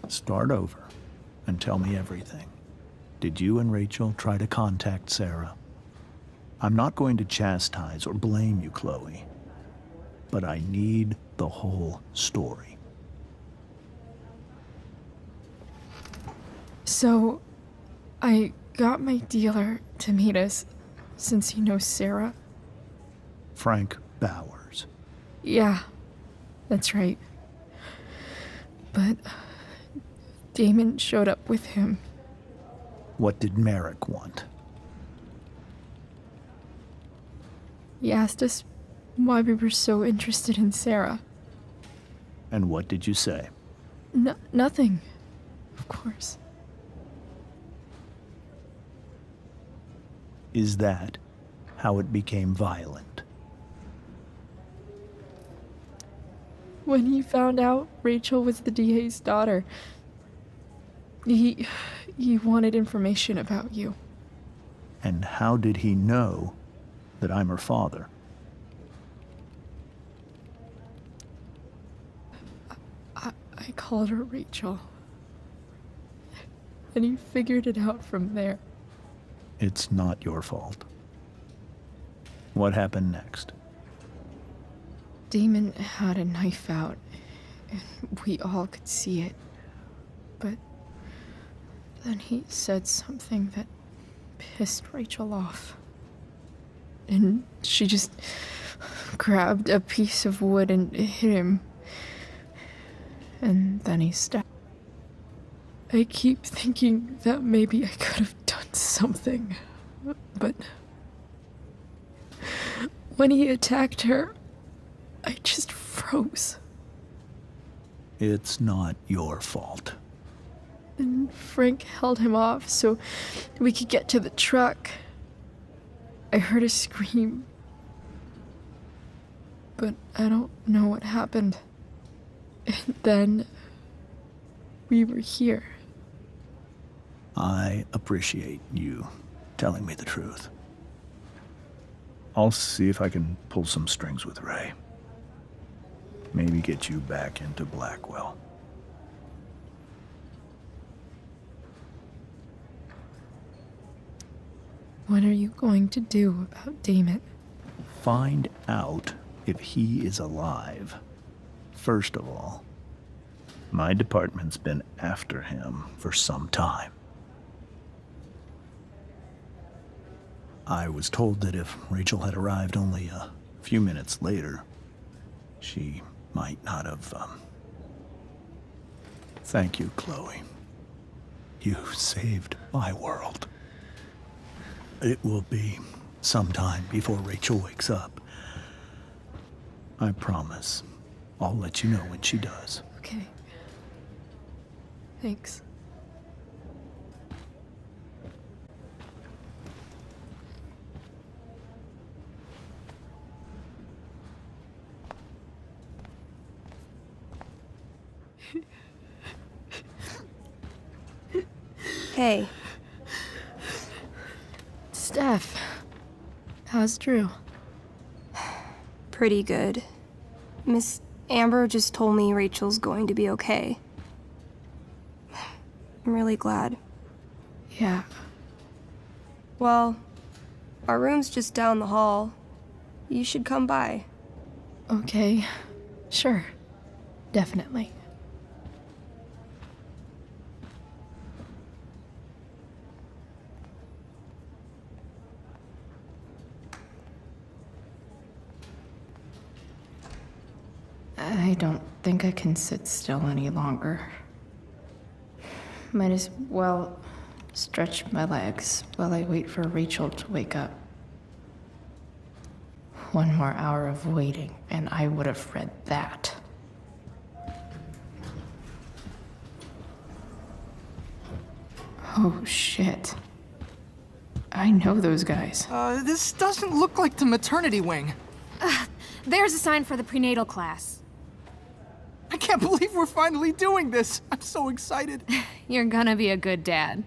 J: Start over and tell me everything. Did you and Rachel try to contact Sarah? I'm not going to chastise or blame you, Chloe, but I need the whole story.
I: So, I got my dealer to meet us, since he knows Sarah.
J: Frank Bowers.
I: Yeah, that's right. But Damon showed up with him.
J: What did Merrick want?
I: He asked us why we were so interested in Sarah.
J: And what did you say?
I: Nothing, of course.
J: Is that how it became violent?
I: When he found out Rachel was the DA's daughter, he wanted information about you.
J: And how did he know that I'm her father?
I: I called her Rachel. And he figured it out from there.
J: It's not your fault. What happened next?
I: Damon had a knife out, and we all could see it. But then he said something that pissed Rachel off. And she just grabbed a piece of wood and hit him. And then he stabbed. I keep thinking that maybe I could have done something, but when he attacked her, I just froze.
J: It's not your fault.
I: And Frank held him off so we could get to the truck. I heard a scream, but I don't know what happened. And then we were here.
J: I appreciate you telling me the truth. I'll see if I can pull some strings with Ray. Maybe get you back into Blackwell.
I: What are you going to do about Damon?
J: Find out if he is alive. First of all, my department's been after him for some time. I was told that if Rachel had arrived only a few minutes later, she might not have, Thank you, Chloe. You saved my world. It will be some time before Rachel wakes up. I promise. I'll let you know when she does.
I: Okay. Thanks.
P: Hey.
I: Steph, how's Drew?
P: Pretty good. Miss Amber just told me Rachel's going to be okay. I'm really glad.
I: Yeah.
P: Well, our room's just down the hall. You should come by.
I: Okay. Sure. Definitely. I don't think I can sit still any longer. Might as well Stretch my legs while I wait for Rachel to wake up. One more hour of waiting, and I would have read that. Oh, shit. I know those guys.
Q: This doesn't look like the maternity wing.
R: There's a sign for the prenatal class.
Q: I can't believe we're finally doing this. I'm so excited.
R: You're gonna be a good dad.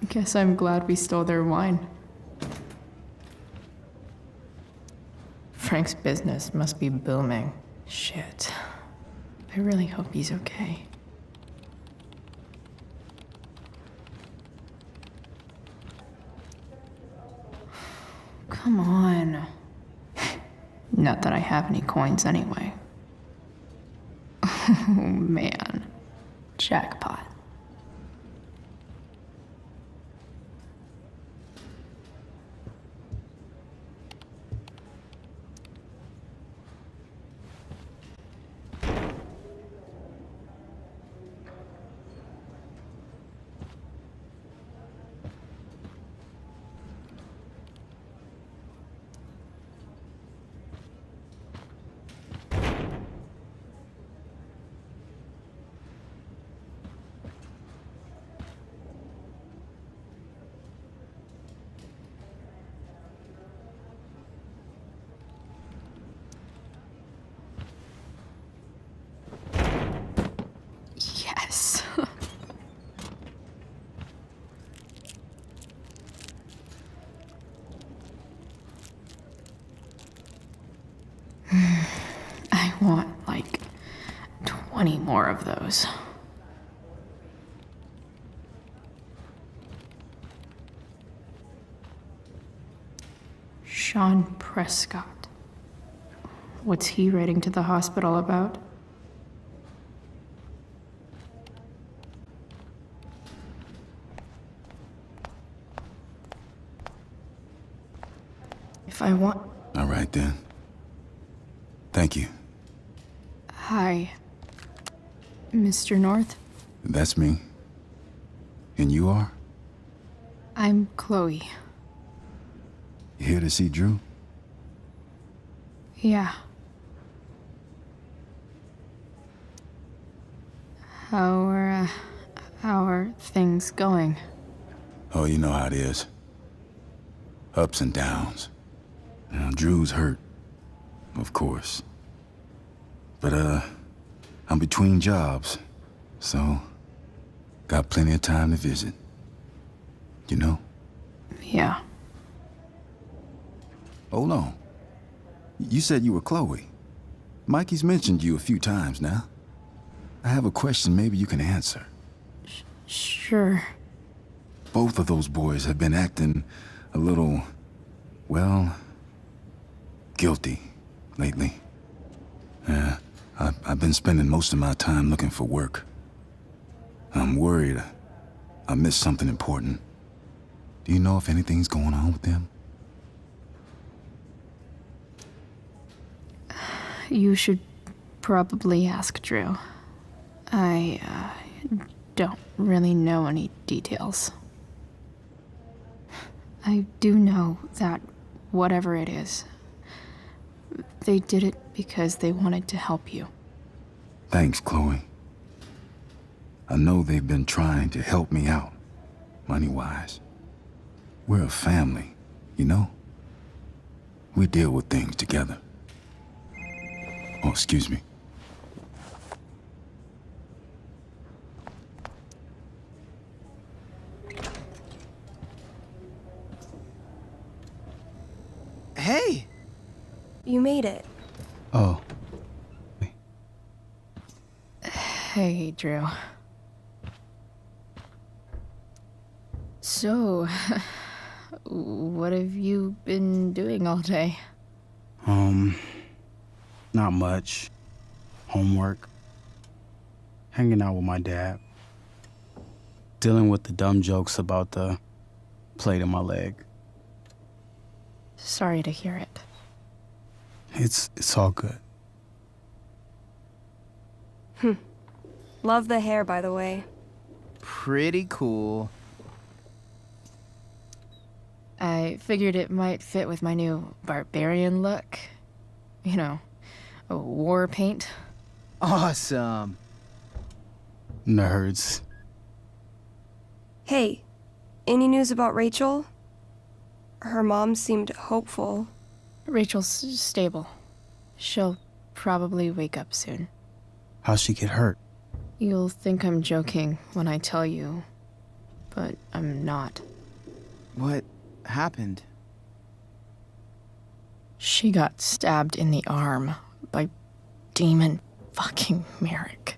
I: Guess I'm glad we stole their wine. Frank's business must be booming. Shit. I really hope he's okay. Come on. Not that I have any coins anyway. Oh man. Jackpot. Yes. I want like 20 more of those. Sean Prescott. What's he writing to the hospital about? If I want...
L: All right, then. Thank you.
I: Hi, Mr. North.
L: That's me. And you are?
I: I'm Chloe.
L: You here to see Drew?
I: Yeah. How are things going?
L: Oh, you know how it is. Ups and downs. Now, Drew's hurt, of course. But, I'm between jobs, so got plenty of time to visit. You know?
I: Yeah.
L: Hold on. You said you were Chloe. Mikey's mentioned you a few times now. I have a question maybe you can answer.
I: Sure.
L: Both of those boys have been acting a little, well, guilty lately. Yeah, I've been spending most of my time looking for work. I'm worried I missed something important. Do you know if anything's going on with them?
I: You should probably ask Drew. I don't really know any details. I do know that whatever it is, they did it because they wanted to help you.
L: Thanks, Chloe. I know they've been trying to help me out, money-wise. We're a family, you know? We deal with things together. Oh, excuse me.
Q: Hey!
P: You made it.
F: Oh.
I: Hey, Drew. So, what have you been doing all day?
F: Not much. Homework. Hanging out with my dad. Dealing with the dumb jokes about the plate in my leg.
I: Sorry to hear it.
F: It's all good.
P: Love the hair, by the way.
Q: Pretty cool.
I: I figured it might fit with my new barbarian look. You know, a war paint.
Q: Awesome.
F: Nerds.
P: Hey, any news about Rachel? Her mom seemed hopeful.
I: Rachel's stable. She'll probably wake up soon.
F: How'd she get hurt?
I: You'll think I'm joking when I tell you, but I'm not.
Q: What happened?
I: She got stabbed in the arm by Demon fucking Merrick.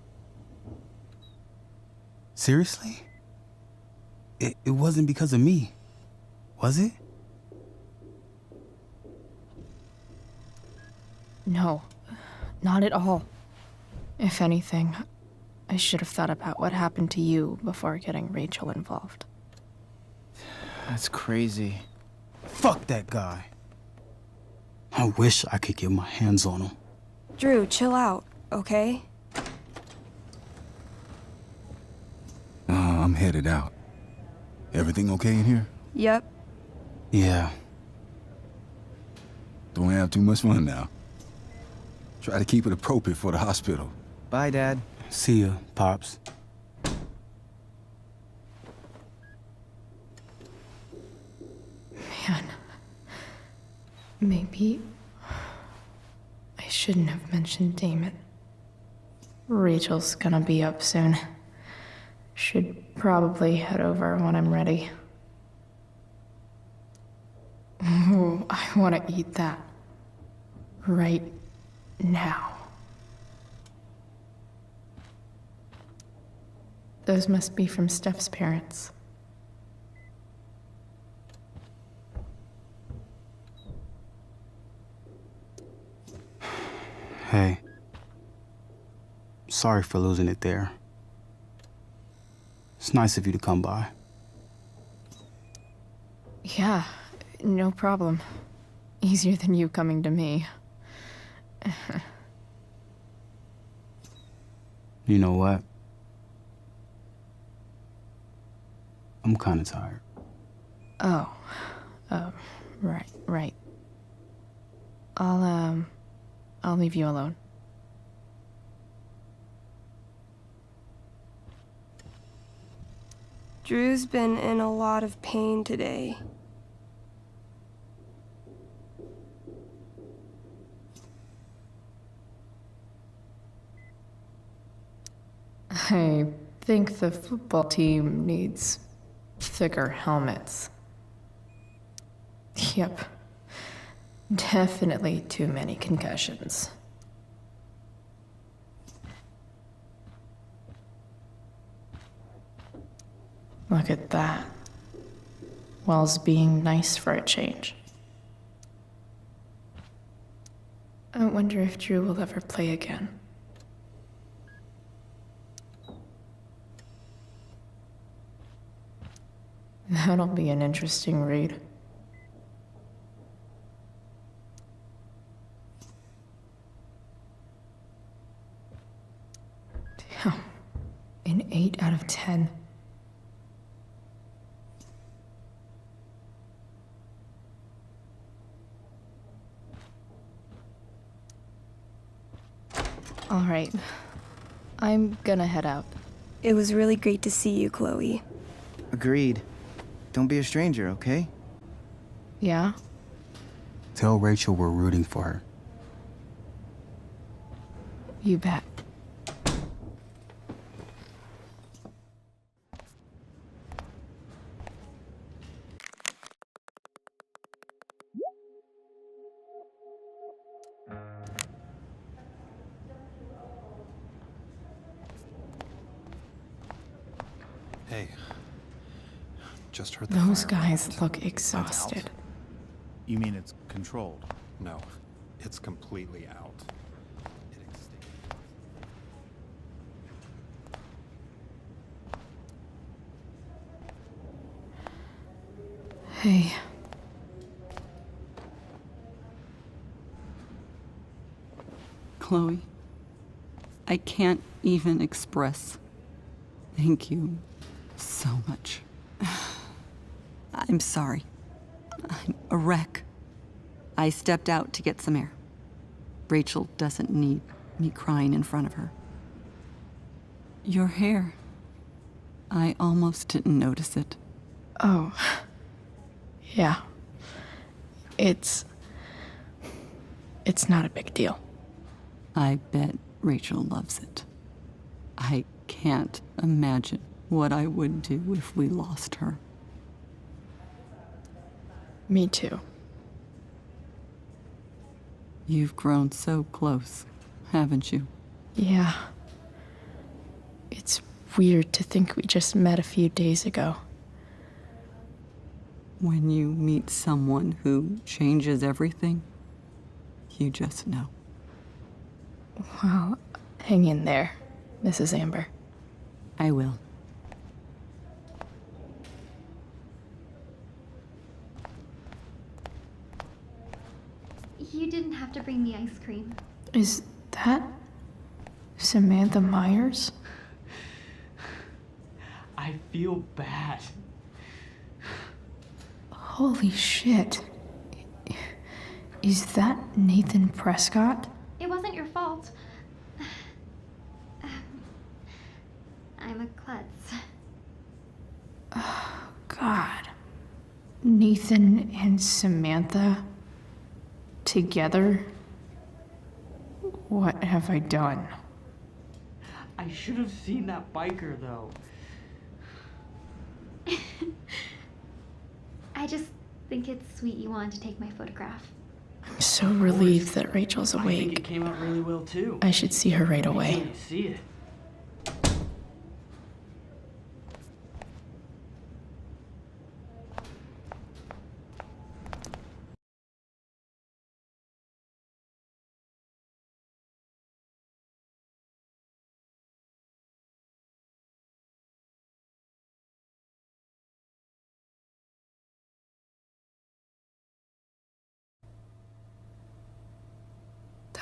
F: Seriously? It wasn't because of me, was it?
I: No, not at all. If anything, I should have thought about what happened to you before getting Rachel involved.
Q: That's crazy.
F: Fuck that guy. I wish I could get my hands on him.
P: Drew, chill out, okay?
L: I'm headed out. Everything okay in here?
P: Yep.
F: Yeah.
L: Don't have too much fun now. Try to keep it appropriate for the hospital.
Q: Bye, Dad.
F: See ya, Pops.
I: Man, maybe I shouldn't have mentioned Damon. Rachel's gonna be up soon. Should probably head over when I'm ready. Ooh, I want to eat that. Right now. Those must be from Steph's parents.
F: Hey. Sorry for losing it there. It's nice of you to come by.
I: Yeah, no problem. Easier than you coming to me.
F: You know what? I'm kinda tired.
I: Oh, right. I'll leave you alone.
P: Drew's been in a lot of pain today.
I: I think the football team needs thicker helmets. Yep. Definitely too many concussions. Look at that. Wells being nice for a change. I wonder if Drew will ever play again. That'll be an interesting read. Damn. An 8 out of 10. All right. I'm gonna head out.
P: It was really great to see you, Chloe.
Q: Agreed. Don't be a stranger, okay?
I: Yeah?
F: Tell Rachel we're rooting for her.
I: You bet.
M: Hey. Just heard the
I: Those
M: fire
I: guys
M: alarm.
I: look exhausted.
J: You mean it's controlled?
M: No, it's completely out.
I: Hey.
K: Chloe, I can't even express thank you so much. I'm sorry. I'm a wreck. I stepped out to get some air. Rachel doesn't need me crying in front of her. Your hair. I almost didn't notice it.
I: Oh. Yeah. It's not a big deal.
K: I bet Rachel loves it. I can't imagine what I would do if we lost her.
I: Me too.
K: You've grown so close, haven't you?
I: Yeah. It's weird to think we just met a few days ago.
K: When you meet someone who changes everything, you just know.
I: Well, hang in there, Mrs. Amber.
K: I will.
S: You didn't have to bring me ice cream.
I: Is that Samantha Myers?
Q: I feel bad.
I: Holy shit. Is that Nathan Prescott?
S: It wasn't your fault. I'm a klutz.
I: Oh, God. Nathan and Samantha together? What have I done?
Q: I should have seen that biker, though.
S: I just think it's sweet you wanted to take my photograph.
I: I'm so relieved that Rachel's
Q: I think it
I: awake.
Q: came out really well, too.
I: I should see her right
Q: Wait
I: away.
Q: till you see it.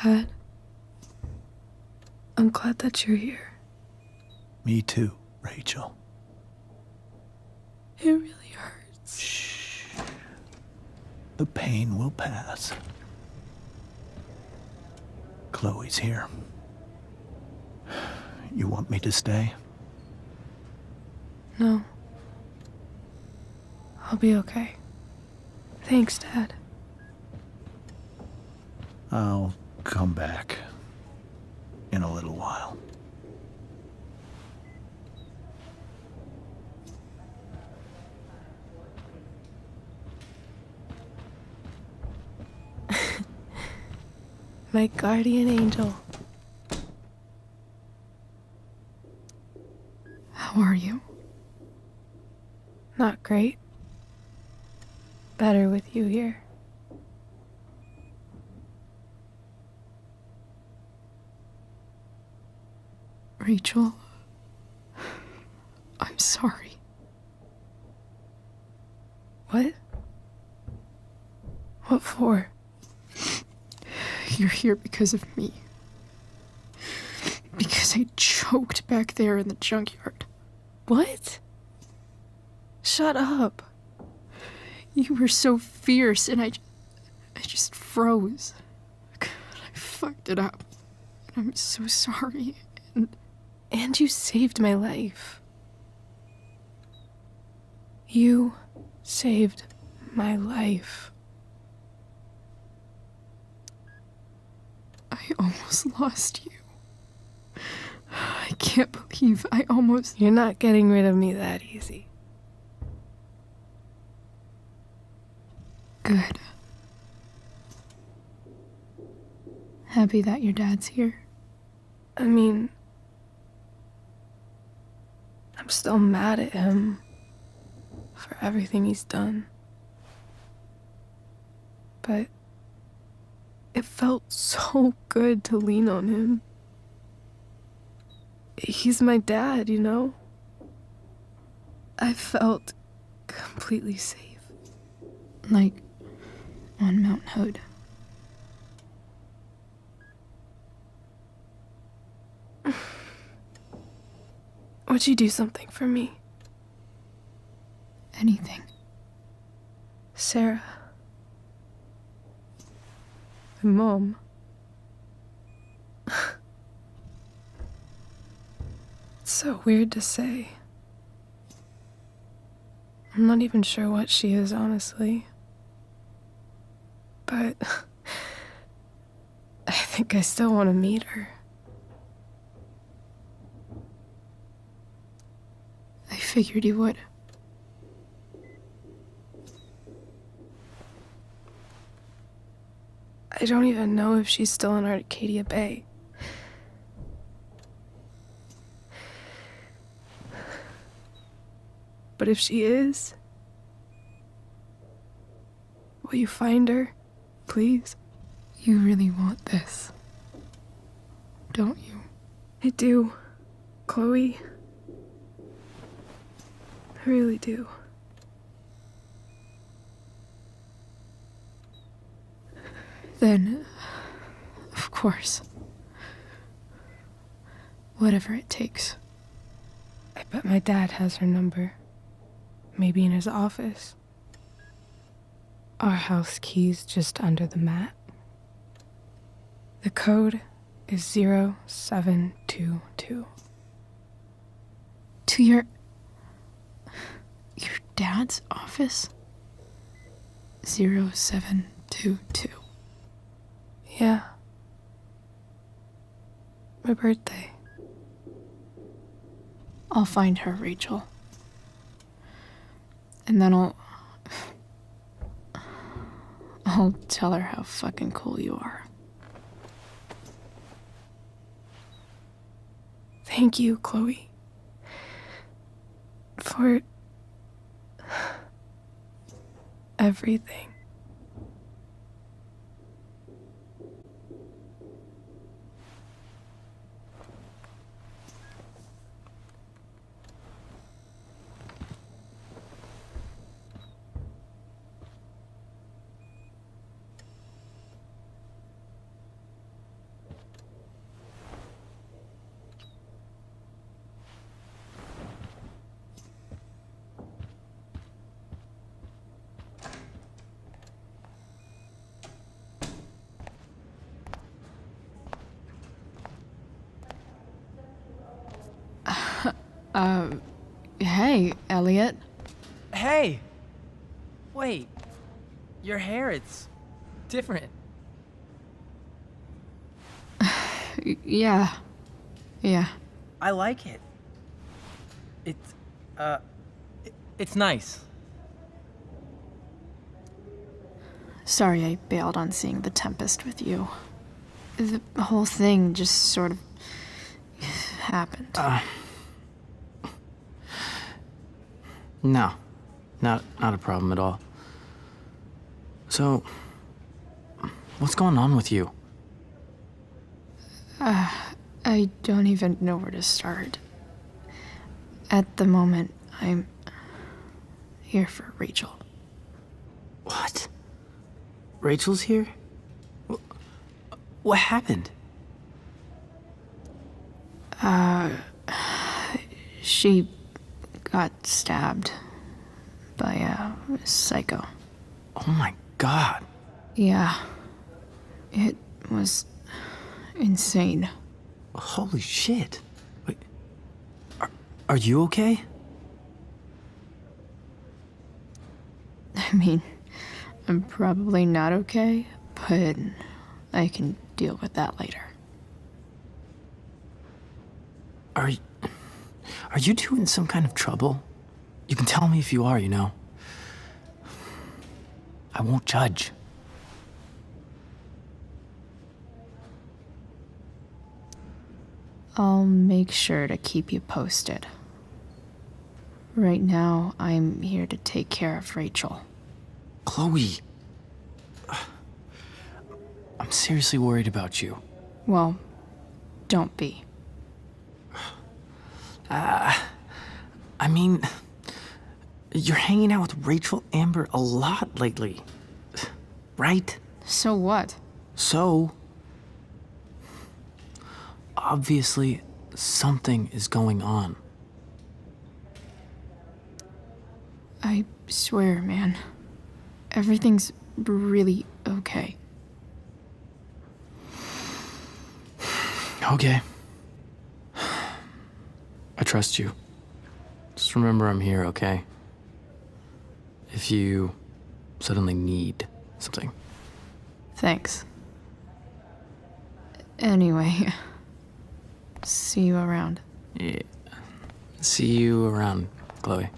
B: Dad, I'm glad that you're here.
J: Me too, Rachel.
B: It really hurts.
J: Shh. The pain will pass. Chloe's here. You want me to stay?
B: No. I'll be okay. Thanks, Dad.
J: I'll come back in a little while.
B: My guardian angel.
I: How are you?
B: Not great. Better with you here.
I: Rachel, I'm sorry.
B: What? What for?
I: You're here because of me. Because I choked back there in the junkyard.
B: What? Shut up.
I: You were so fierce and I just froze. God, I fucked it up. And I'm so sorry.
B: And you saved my life. You saved my life.
I: I almost lost you. I can't believe I almost...
B: You're not getting rid of me that easy.
I: Good. Happy that your dad's here?
B: I mean, I'm still mad at him for everything he's done. But it felt so good to lean on him. He's my dad, you know? I felt completely safe.
I: Like on Mount Hood.
B: Would you do something for me?
A: anything.
B: Sarah. My mom. It's so weird to say. I'm not even sure what she is, honestly. But I think I still want to meet her.
A: I figured you would.
B: I don't even know if she's still in Arcadia Bay. But if she is, will you find her, please?
A: You really want this, don't you?
B: I do, Chloe. I really do.
A: Then, of course. Whatever it takes.
B: I bet my dad has her number. Maybe in his office. Our house key's just under the mat. The code is 0722.
A: To your dad's office? 0722.
B: Yeah. My birthday.
A: I'll find her, Rachel. And then I'll tell her how fucking cool you are.
B: Thank you, Chloe. For everything.
A: Hey, Elliot.
T: Hey! Wait. Your hair, it's different.
A: Yeah.
T: I like it. It's nice.
A: Sorry I bailed on seeing The Tempest with you. The whole thing just sort of happened.
T: No. Not a problem at all. So, what's going on with you?
A: I don't even know where to start. At the moment, I'm here for Rachel.
T: What? Rachel's here? What happened?
A: She got stabbed by a psycho.
T: Oh my god.
A: Yeah. It was insane.
T: Holy shit. Wait. Are you okay?
A: I mean, I'm probably not okay, but I can deal with that later.
T: Are you two in some kind of trouble? You can tell me if you are, you know. I won't judge.
A: I'll make sure to keep you posted. Right now, I'm here to take care of Rachel.
T: Chloe. I'm seriously worried about you.
A: Well, don't be.
T: I mean, you're hanging out with Rachel Amber a lot lately, right?
A: So what?
T: So, obviously, something is going on.
I: I swear, man. Everything's really okay.
T: Okay. I trust you. Just remember I'm here, okay? If you suddenly need something.
I: Thanks. Anyway, see you around.
T: Yeah. See you around, Chloe.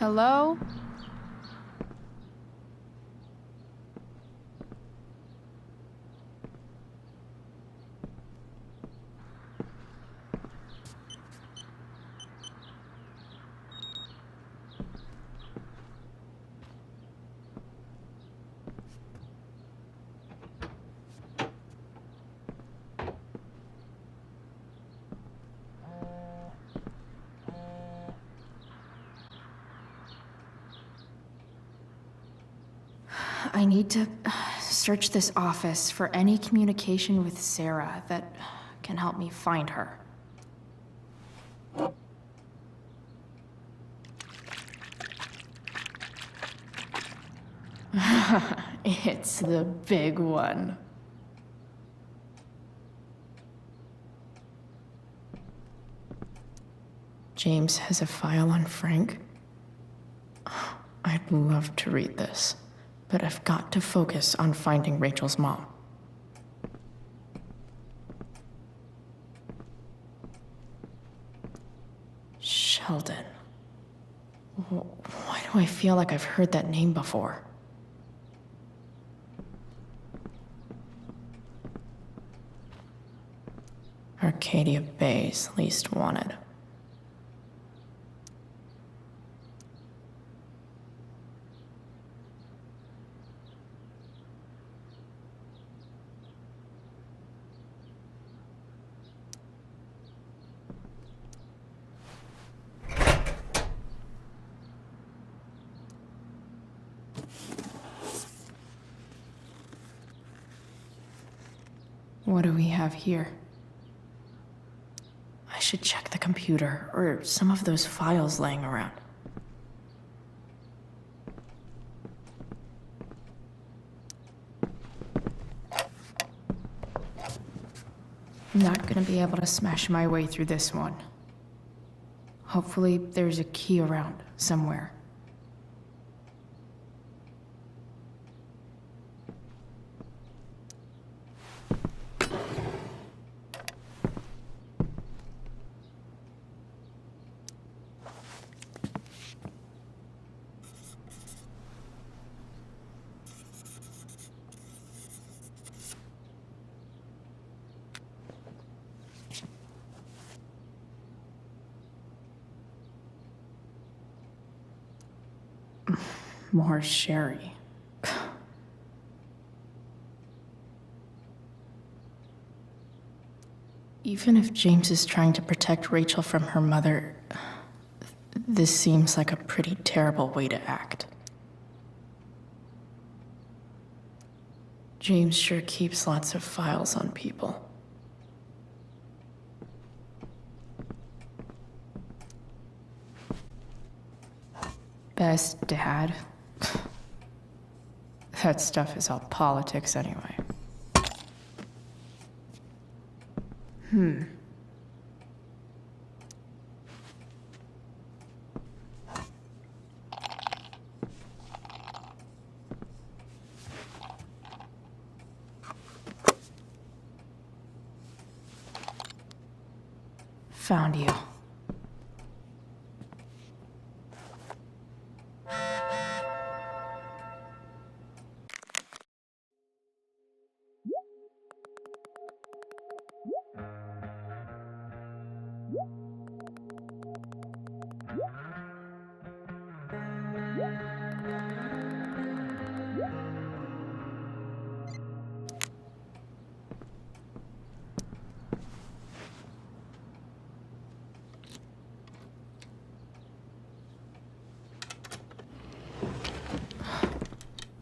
I: Hello? I need to search this office for any communication with Sarah that can help me find her. It's the big one. James has a file on Frank. I'd love to read this, but I've got to focus on finding Rachel's mom. Sheldon. Why do I feel like I've heard that name before? Arcadia Bay's least wanted. What do we have here? I should check the computer or some of those files laying around. I'm not gonna be able to smash my way through this one. Hopefully, there's a key around somewhere. More sherry. Even if James is trying to protect Rachel from her mother, this seems like a pretty terrible way to act. James sure keeps lots of files on people. Best dad. That stuff is all politics anyway. Found you.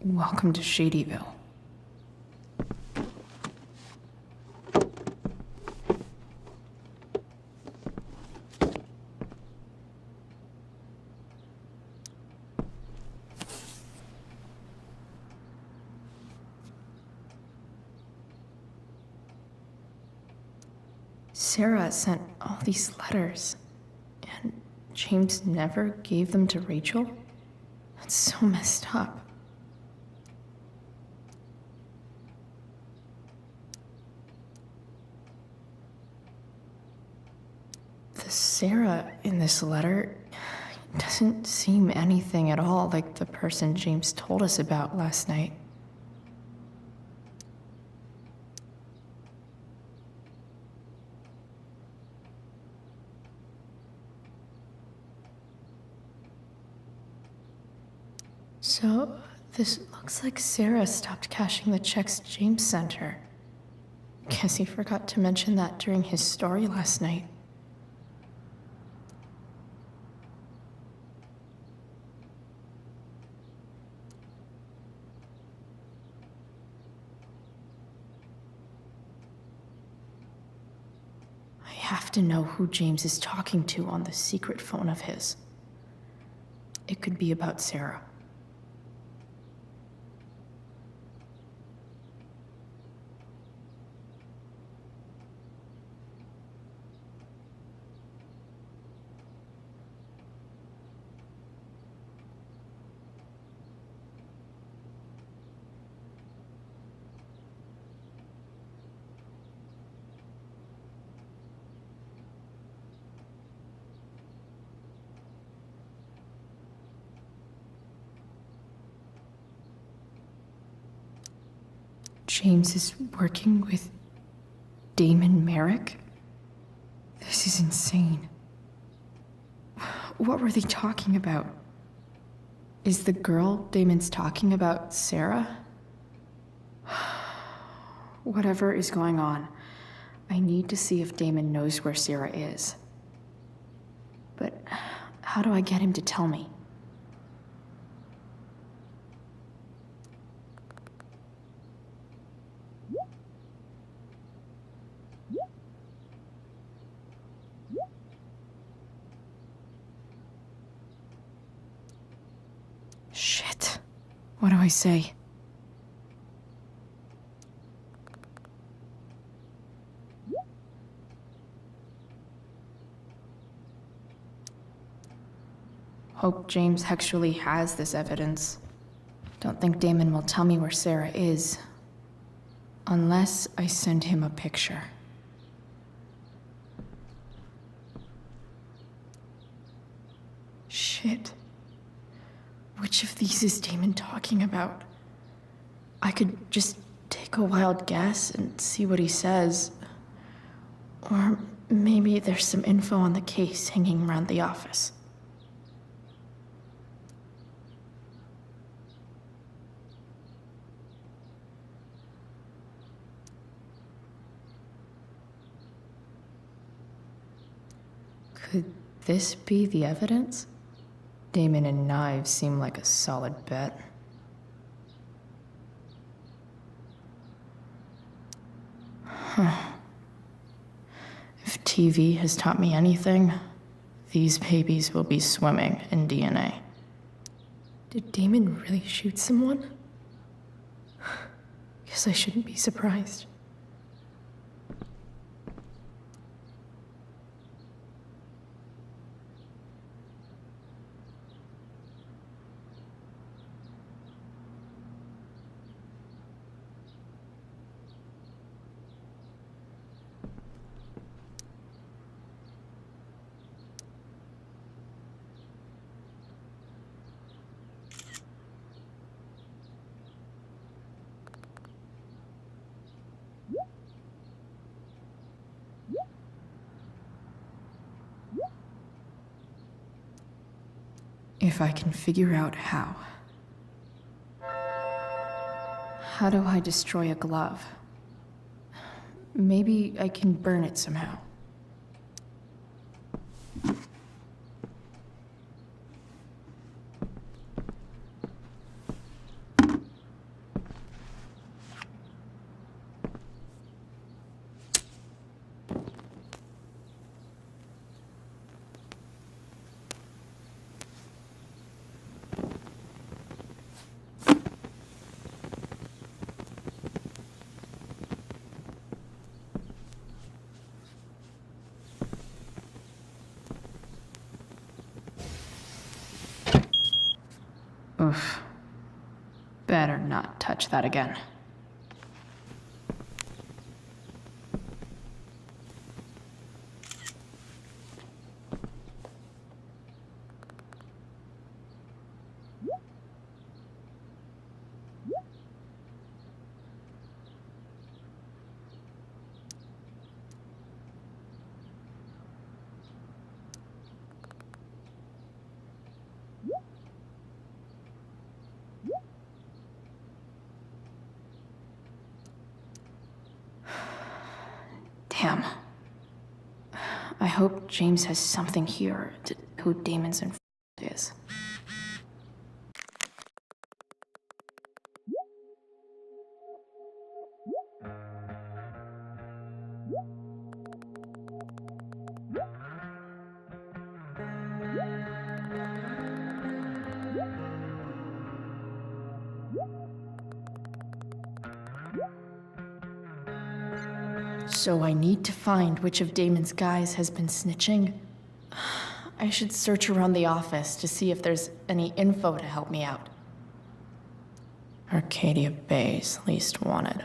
I: Welcome to Shadyville. Sarah sent all these letters, and James never gave them to Rachel? That's so messed up. The Sarah in this letter doesn't seem anything at all like the person James told us about last night. So, this looks like Sarah stopped cashing the checks James sent her. Guess he forgot to mention that during his story last night. I have to know who James is talking to on the secret phone of his. It could be about Sarah. James is working with Damon Merrick? This is insane. What were they talking about? Is the girl Damon's talking about Sarah? Whatever is going on, I need to see if Damon knows where Sarah is. But how do I get him to tell me? Shit. What do I say? Hope James actually has this evidence. Don't think Damon will tell me where Sarah is. Unless I send him a picture. Shit. Which of these is Damon talking about? I could just take a wild guess and see what he says. Or maybe there's some info on the case hanging around the office. Could this be the evidence? Damon and knives seem like a solid bet. Huh. If TV has taught me anything, these babies will be swimming in DNA. Did Damon really shoot someone? Guess I shouldn't be surprised. If I can figure out how. How do I destroy a glove? Maybe I can burn it somehow. Oof. Better not touch that again. Damn. I hope James has something here to who Damon's is. So I need to find which of Damon's guys has been snitching. I should search around the office to see if there's any info to help me out. Arcadia Bay's least wanted.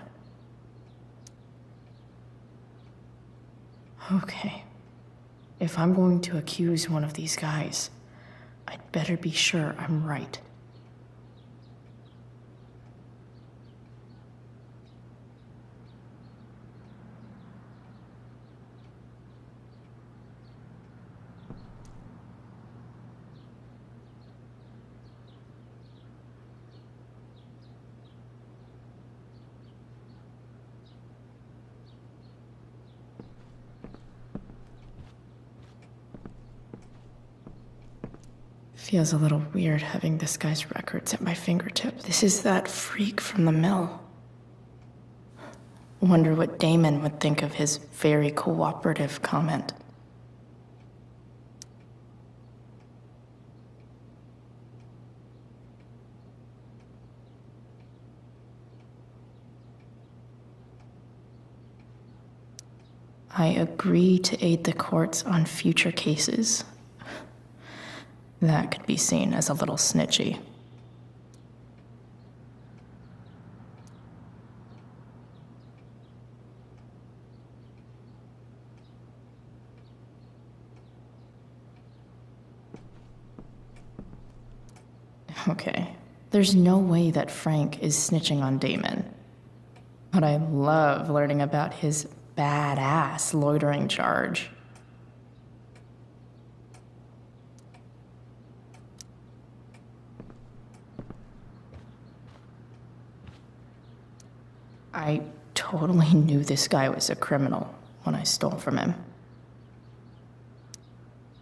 I: Okay. If I'm going to accuse one of these guys, I'd better be sure I'm right. Feels a little weird having this guy's records at my fingertips. This is that freak from the mill. Wonder what Damon would think of his very cooperative comment. I agree to aid the courts on future cases. That could be seen as a little snitchy. Okay, there's no way that Frank is snitching on Damon. But I love learning about his badass loitering charge. I totally knew this guy was a criminal when I stole from him.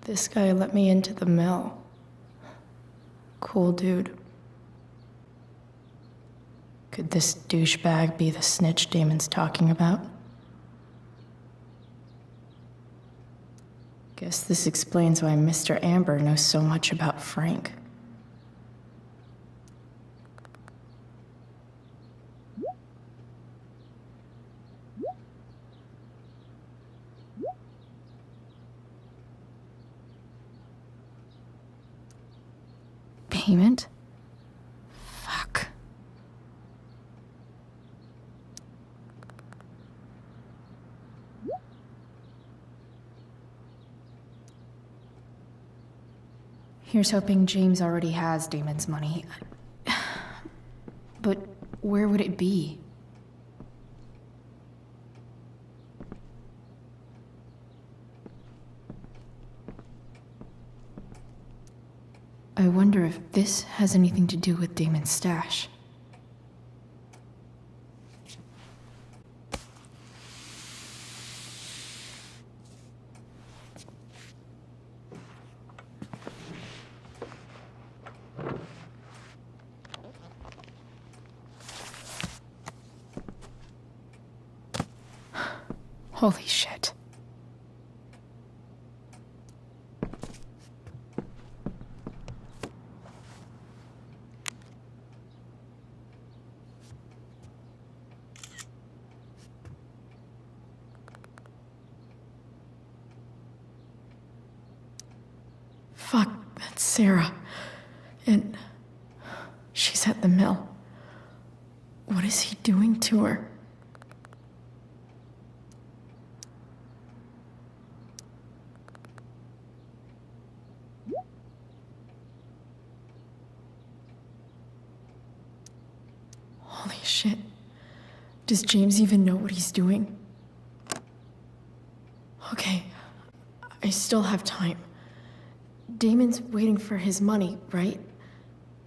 I: This guy let me into the mill. Cool dude. Could this douchebag be the snitch Damon's talking about? Guess this explains why Mr. Amber knows so much about Frank. Payment? Fuck. Here's hoping James already has Damon's money. But where would it be? I wonder if this has anything to do with Damon's stash. Holy shit. Fuck, that's Sarah. And she's at the mill. What is he doing to her? Holy shit. Does James even know what he's doing? Okay, I still have time. Damon's waiting for his money, right?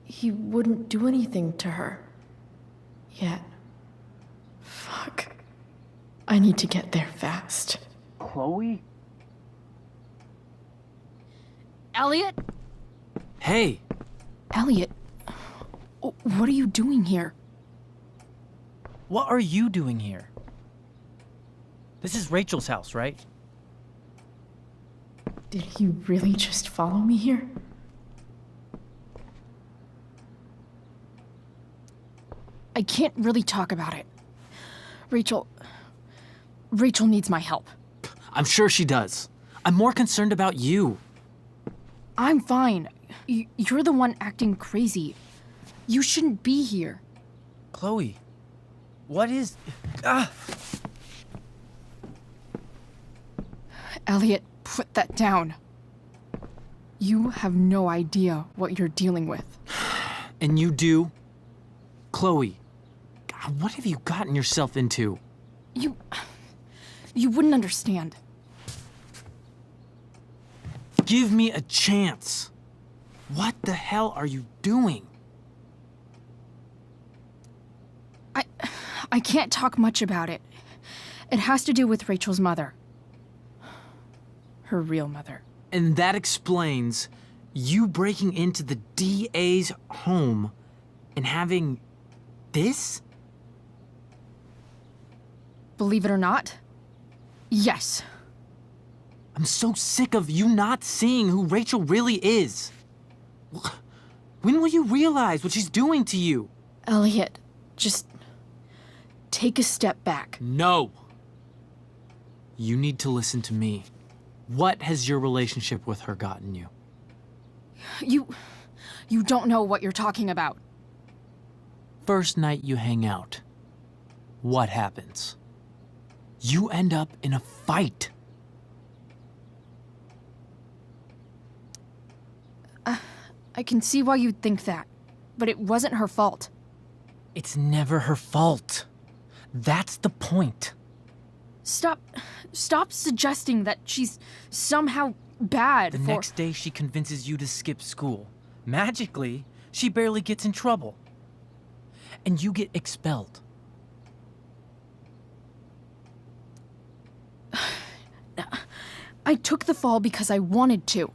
I: He wouldn't do anything to her. Yet. Fuck. I need to get there fast.
T: Chloe?
A: Elliot?
T: Hey!
A: Elliot, what are you doing here?
T: What are you doing here? This is Rachel's house, right?
I: Did he really just follow me here?
A: I can't really talk about it. Rachel needs my help.
T: I'm sure she does. I'm more concerned about you.
A: I'm fine. You're the one acting crazy. You shouldn't be here.
T: Chloe, what is... Ah!
A: Elliot, put that down. You have no idea what you're dealing with.
T: And you do? Chloe, God, what have you gotten yourself into?
A: You wouldn't understand.
T: Give me a chance. What the hell are you doing?
A: I can't talk much about it. It has to do with Rachel's mother. Her real mother.
T: And that explains you breaking into the DA's home and having this?
A: Believe it or not, yes.
T: I'm so sick of you not seeing who Rachel really is. When will you realize what she's doing to you?
A: Elliot, just take a step back.
T: No. You need to listen to me. What has your relationship with her gotten you?
A: You don't know what you're talking about.
T: First night you hang out, what happens? You end up in a fight.
A: I can see why you'd think that, but it wasn't her fault.
T: It's never her fault. That's the point.
A: Stop suggesting that she's somehow bad.
T: The next day she convinces you to skip school. Magically, she barely gets in trouble. And you get expelled.
A: I took the fall because I wanted to.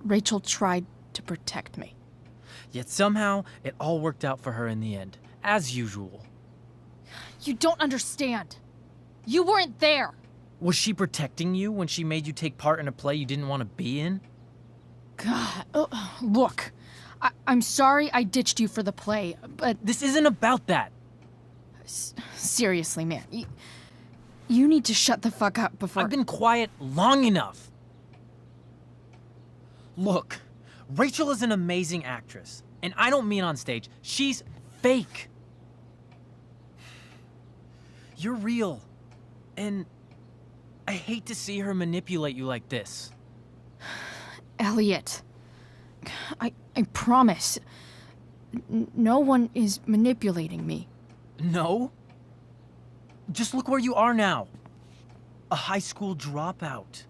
A: Rachel tried to protect me.
T: Yet somehow, it all worked out for her in the end, as usual.
A: You don't understand. You weren't there.
T: Was she protecting you when she made you take part in a play you didn't want to be in?
A: God, look. I'm sorry I ditched you for the play, but...
T: This isn't about that.
A: Seriously, man. You need to shut the fuck up before...
T: I've been quiet long enough. Look, Rachel is an amazing actress. And I don't mean on stage. She's fake. You're real. And I hate to see her manipulate you like this.
A: Elliot, I promise. No one is manipulating me.
T: No? Just look where you are now. A high school dropout.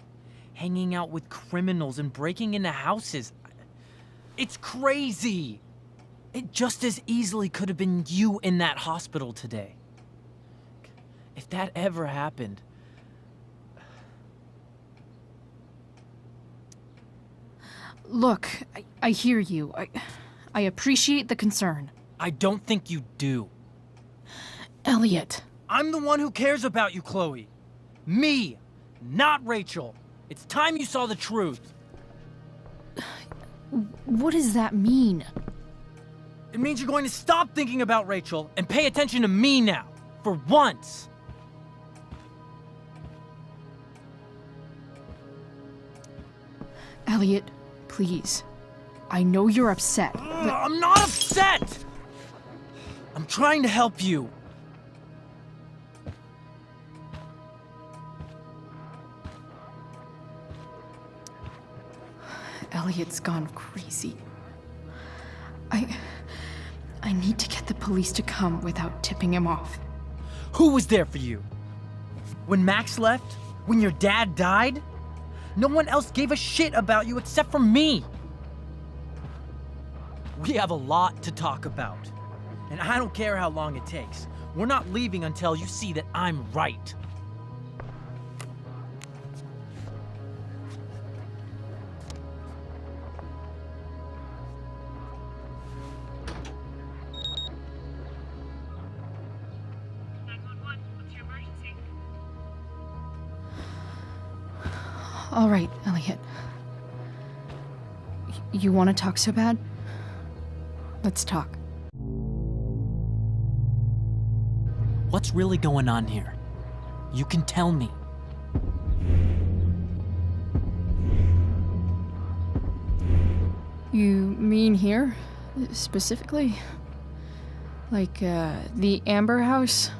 T: Hanging out with criminals and breaking into houses. It's crazy. It just as easily could have been you in that hospital today. If that ever happened...
A: Look, I hear you. I appreciate the concern.
T: I don't think you do.
A: Elliot.
T: I'm the one who cares about you, Chloe. Me, not Rachel. It's time you saw the truth.
A: What does that mean?
T: It means you're going to stop thinking about Rachel and pay attention to me now, for once.
A: Elliot, please. I know you're upset, but...
T: I'm not upset! I'm trying to help you.
A: Elliot's gone crazy. I need to get the police to come without tipping him off.
T: Who was there for you? When Max left? When your dad died? No one else gave a shit about you except for me. We have a lot to talk about. And I don't care how long it takes. We're not leaving until you see that I'm right.
A: All right, Elliot. You want to talk so bad? Let's talk.
T: What's really going on here? You can tell me.
A: You mean here? Specifically? Like, the Amber House?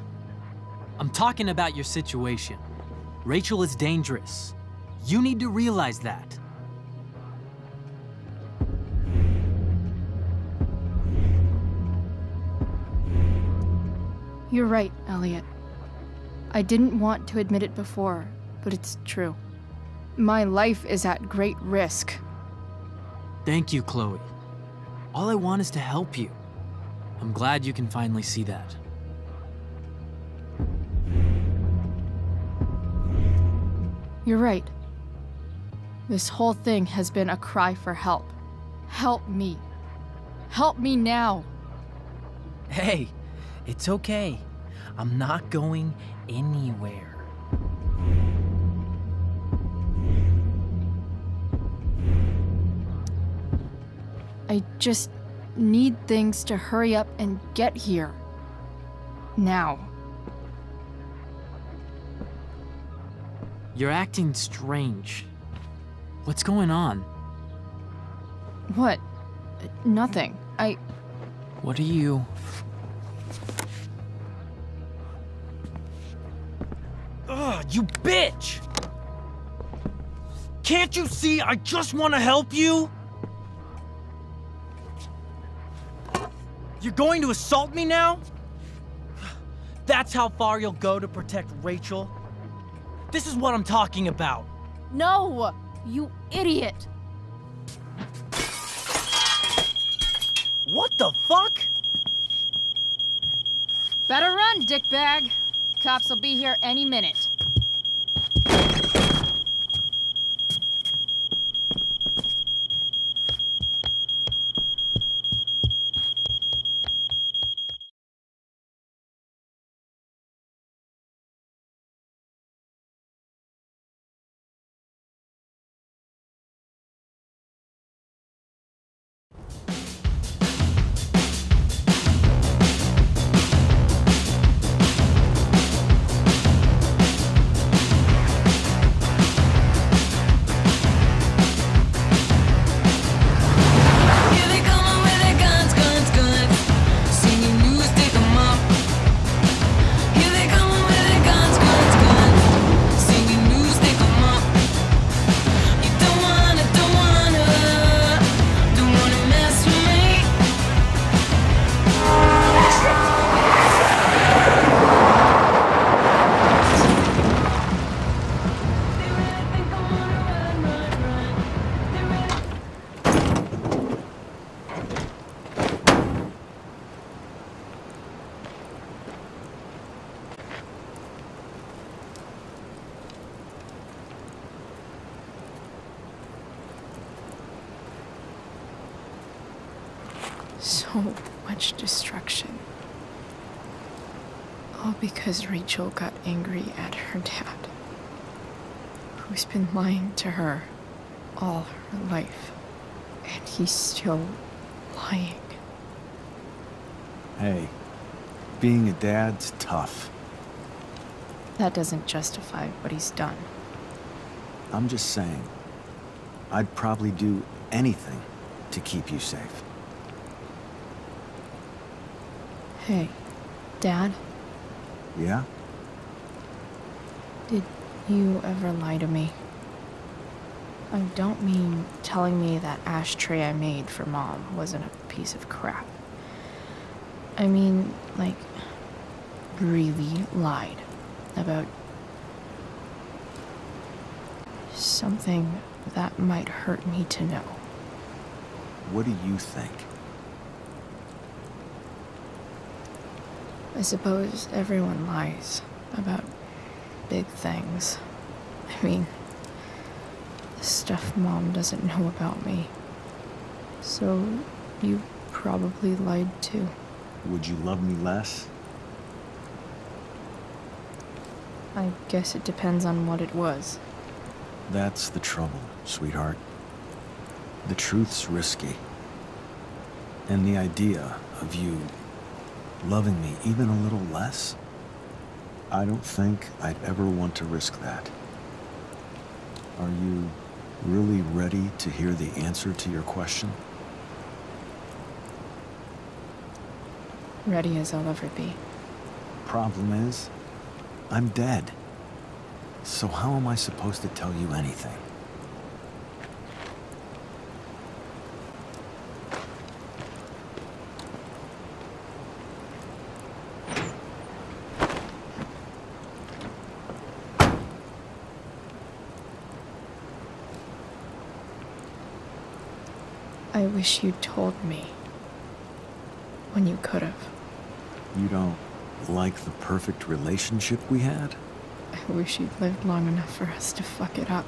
T: I'm talking about your situation. Rachel is dangerous. You need to realize that.
A: You're right, Elliot. I didn't want to admit it before, but it's true. My life is at great risk.
T: Thank you, Chloe. All I want is to help you. I'm glad you can finally see that.
A: You're right. This whole thing has been a cry for help. Help me. Help me now.
T: Hey, it's okay. I'm not going anywhere.
A: I just need things to hurry up and get here. Now.
T: You're acting strange. What's going on?
A: What? Nothing.
T: What are you... Ugh, you bitch! Can't you see I just want to help you? You're going to assault me now? That's how far you'll go to protect Rachel? This is what I'm talking about.
A: No! You idiot!
T: What the fuck?
A: Better run, dickbag. Cops will be here any minute.
B: So much destruction. All because Rachel got angry at her dad, who's been lying to her all her life. And he's still lying.
M: Hey, being a dad's tough.
B: That doesn't justify what he's done.
M: I'm just saying, I'd probably do anything to keep you safe.
B: Hey, Dad,
M: Yeah?
B: did you ever lie to me? I don't mean telling me that ashtray I made for Mom wasn't a piece of crap. I mean, like, really lied about something that might hurt me to know.
M: What do you think?
B: I suppose everyone lies about big things. I mean, the stuff Mom doesn't know about me. So, you probably lied too.
M: Would you love me less?
B: I guess it depends on what it was.
M: That's the trouble, sweetheart. The truth's risky. And the idea of you loving me even a little less, I don't think I'd ever want to risk that. Are you really ready to hear the answer to your question?
B: Ready as I'll ever be.
M: Problem is, I'm dead. So how am I supposed to tell you anything?
B: I wish you'd told me when you could have.
M: You don't like the perfect relationship we had?
B: I wish you'd lived long enough for us to fuck it up.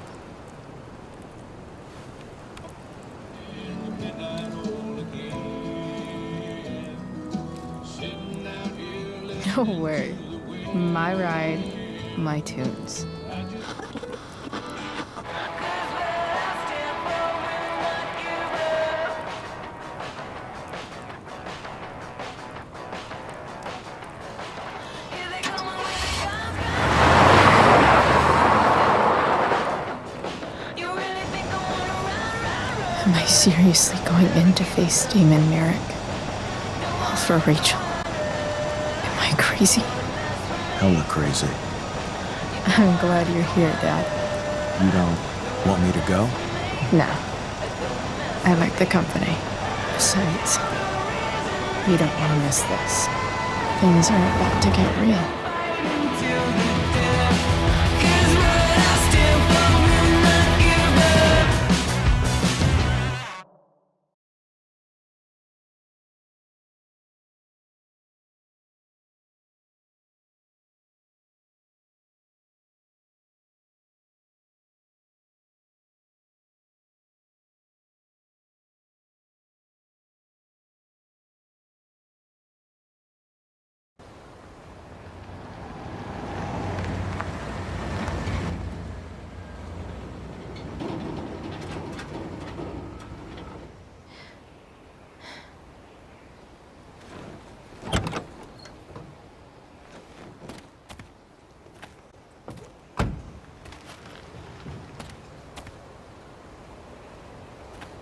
B: No way. My ride, my tunes. Am I seriously going in to face Damon Merrick? All for Rachel? Am I crazy?
M: Hella crazy.
B: I'm glad you're here, Dad.
M: You don't want me to go?
B: No. I like the company. Besides, you don't want to miss this. Things are about to get real.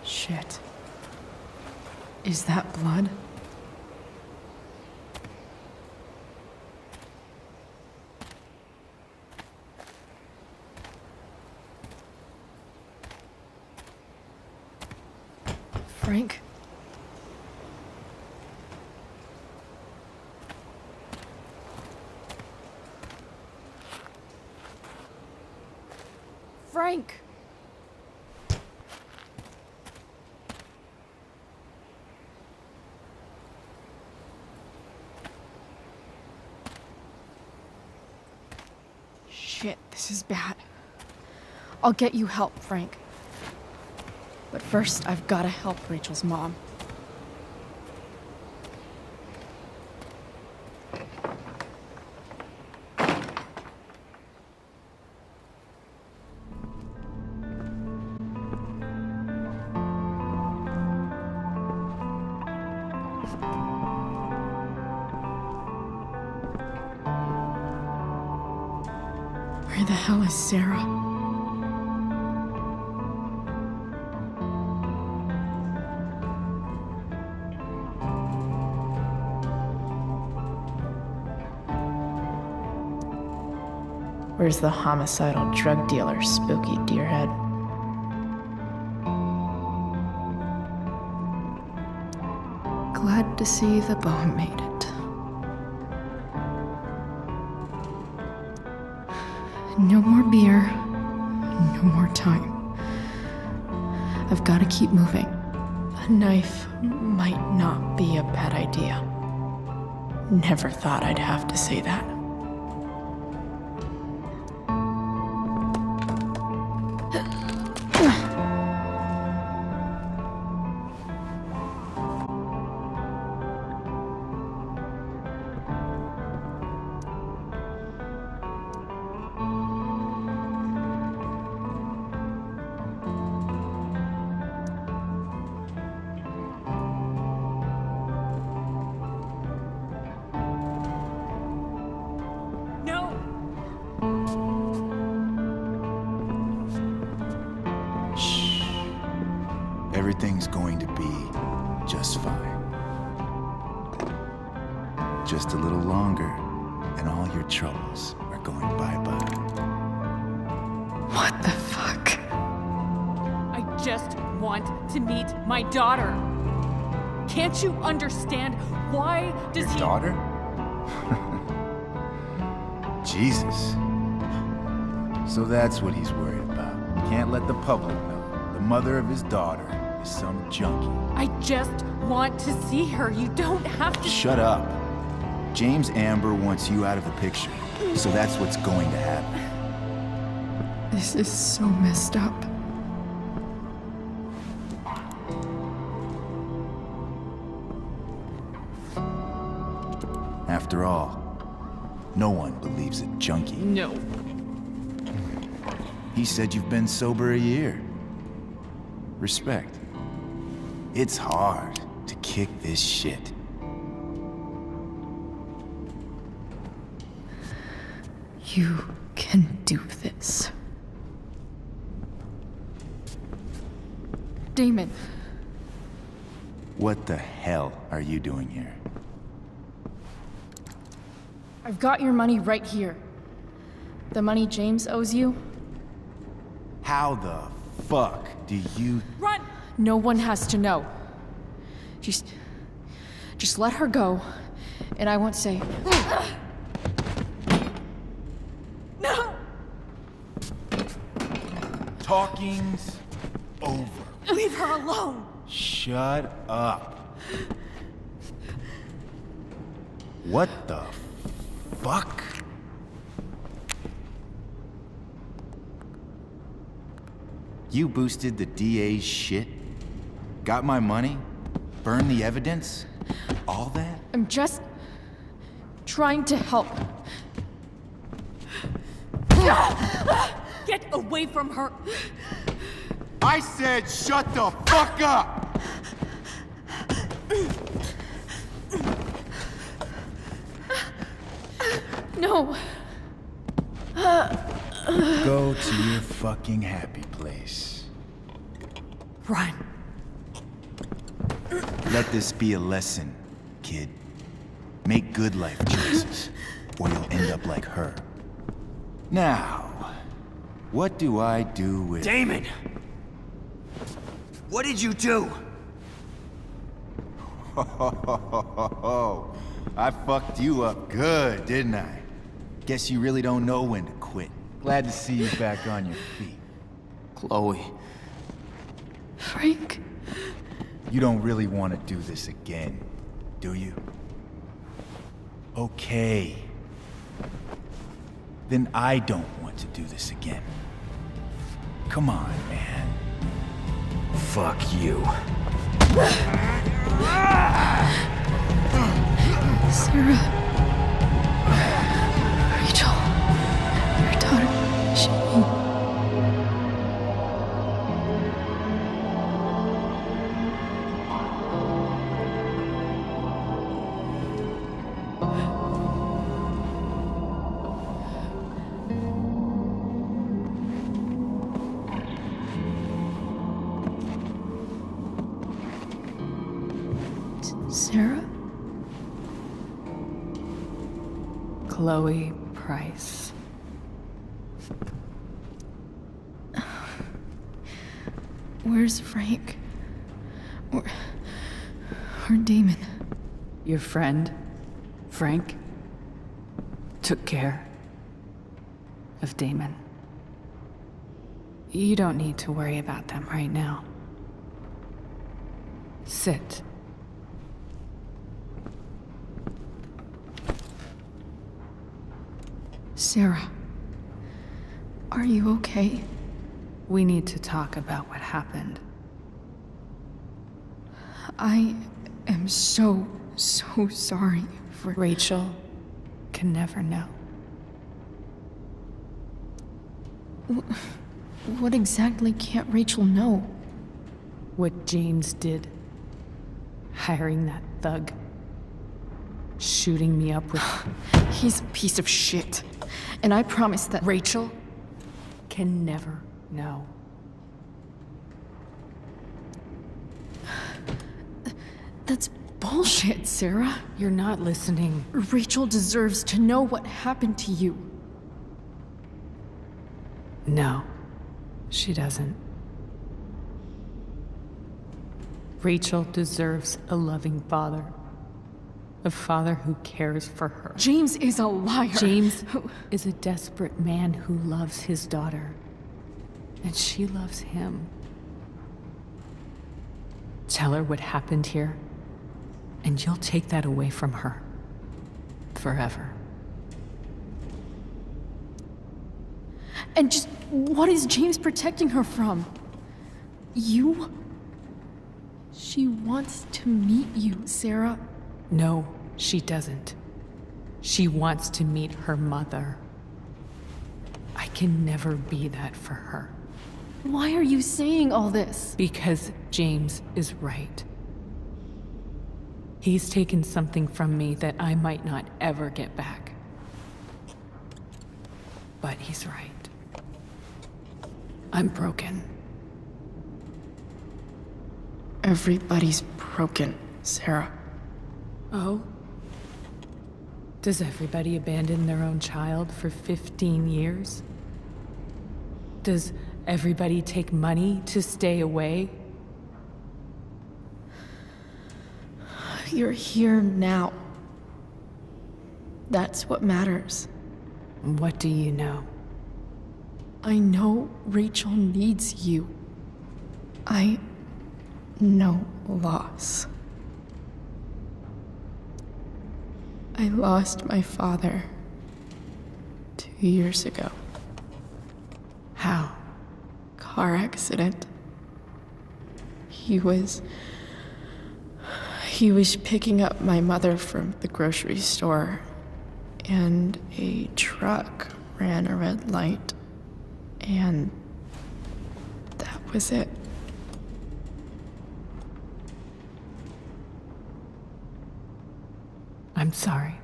B: Shit. Is that blood? Frank? Frank! Shit, this is bad. I'll get you help, Frank. But first, I've gotta help Rachel's mom.
I: Where the hell is Sarah? Where's the homicidal drug dealer, Spooky Deerhead? Glad to see the bone made it. No more beer, no more time. I've got to keep moving. A knife might not be a bad idea. Never thought I'd have to say that.
L: Everything's going to be just fine. Just a little longer, and all your troubles are going bye-bye.
I: What the fuck?
U: I just want to meet my daughter. Can't you understand? Why does
L: Your
U: he...
L: daughter? Jesus. So that's what he's worried about. Can't let the public know. The mother of his daughter is some junkie.
U: I just want to see her. You don't have to...
L: Shut up. James Amber wants you out of the picture, so that's what's going to happen.
I: This is so messed up.
L: After all, no one believes a junkie.
U: No.
L: He said you've been sober a year. Respect. It's hard to kick this shit.
I: You can do this. Damon.
L: What the hell are you doing here?
I: I've got your money right here. The money James owes you.
L: How the fuck do you...
U: Run!
I: No one has to know. Just let her go, and I won't say...
U: No!
L: Talking's over.
U: Leave her alone!
L: Shut up. What the fuck? You boosted the DA's shit? Got my money? Burned the evidence? All that?
I: I'm just trying to help.
U: Get away from her!
L: I said shut the fuck up!
I: No.
L: Go to your fucking happy place.
U: Run.
L: Let this be a lesson, kid. Make good life choices, or you'll end up like her. Now, what do I do with...
G: Damon! What did you do?
L: I fucked you up good, didn't I? Guess you really don't know when to quit. Glad to see you back on your feet.
G: Chloe.
I: Frank.
L: You don't really want to do this again, do you? Okay. Then I don't want to do this again. Come on, man.
G: Fuck you.
I: Sarah. Rachel. Your daughter. She...
A: Sarah?
B: Chloe Price.
A: Where's Frank? Or Damon?
B: Your friend, Frank, took care of Damon. You don't need to worry about them right now. Sit.
A: Sarah, are you okay?
B: We need to talk about what happened.
A: I am so sorry for...
B: Rachel can never know.
A: What exactly can't Rachel know?
B: What James did. Hiring that thug. Shooting me up with...
A: He's a piece of shit. And I promise that...
B: Rachel can never know.
A: That's bullshit, Sarah.
B: You're not listening.
A: Rachel deserves to know what happened to you.
B: No, she doesn't. Rachel deserves a loving father. A father who cares for her.
A: James is a liar.
B: James is a desperate man who loves his daughter. And she loves him. Tell her what happened here, and you'll take that away from her. Forever.
A: And just what is James protecting her from? You? She wants to meet you, Sarah.
B: No, she doesn't. She wants to meet her mother. I can never be that for her.
A: Why are you saying all this?
B: Because James is right. He's taken something from me that I might not ever get back. But he's right. I'm broken.
A: Everybody's broken, Sarah.
B: Oh? Does everybody abandon their own child for 15 years? Does everybody take money to stay away?
A: You're here now. That's what matters.
B: What do you know?
A: I know Rachel needs you. I know loss. I lost my father 2 years ago.
B: How?
A: Car accident. He was picking up my mother from the grocery store, and a truck ran a red light, and that was it.
B: I'm sorry.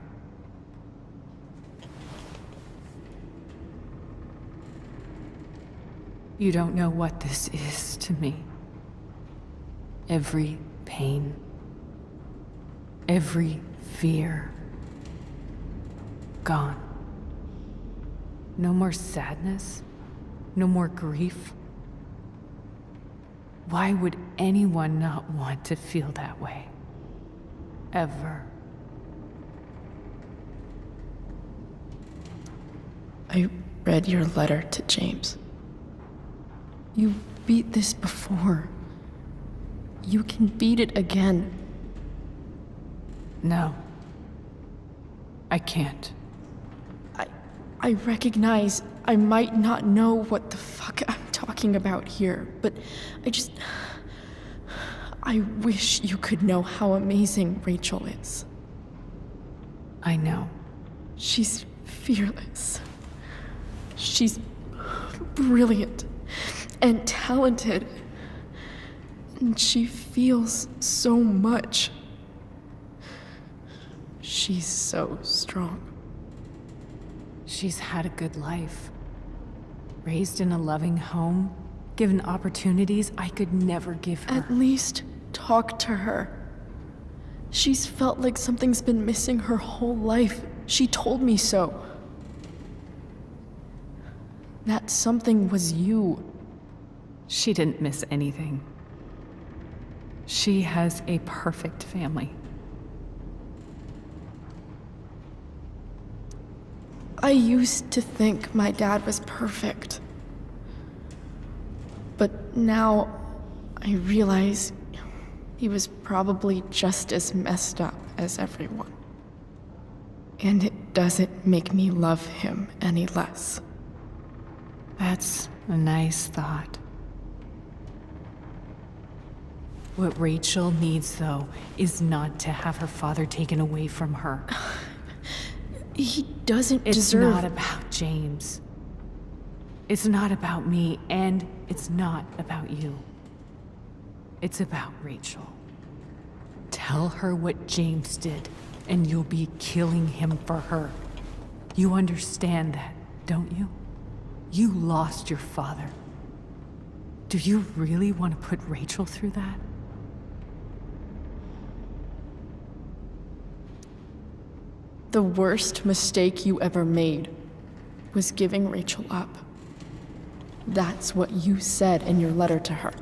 B: You don't know what this is to me. Every pain, every fear, gone. No more sadness, no more grief. Why would anyone not want to feel that way? Ever.
A: I read your letter to James. You beat this before. You can beat it again.
B: No. I can't.
A: I recognize I might not know what the fuck I'm talking about here, but I wish you could know how amazing Rachel is.
B: I know.
A: She's fearless. She's brilliant and talented. And she feels so much. She's so strong.
B: She's had a good life. Raised in a loving home, given opportunities I could never give her.
A: At least talk to her. She's felt like something's been missing her whole life. She told me so. That something was you.
U: She didn't miss anything. She has a perfect family.
A: I used to think my dad was perfect. But now I realize he was probably just as messed up as everyone. And it doesn't make me love him any less.
U: That's a nice thought. What Rachel needs, though, is not to have her father taken away from her.
A: He doesn't
U: It's
A: deserve...
U: not about James. It's not about me, and it's not about you. It's about Rachel. Tell her what James did, and you'll be killing him for her. You understand that, don't you? You lost your father. Do you really want to put Rachel through that?
A: The worst mistake you ever made was giving Rachel up. That's what you said in your letter to her.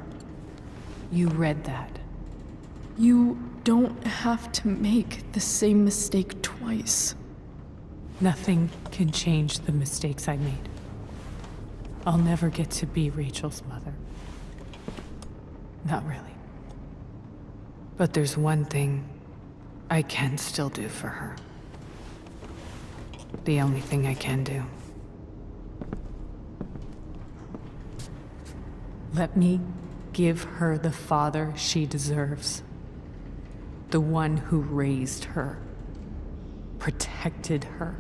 U: You read that.
A: You don't have to make the same mistake twice.
U: Nothing can change the mistakes I made. I'll never get to be Rachel's mother. Not really. But there's one thing I can still do for her. The only thing I can do. Let me give her the father she deserves. The one who raised her, protected her.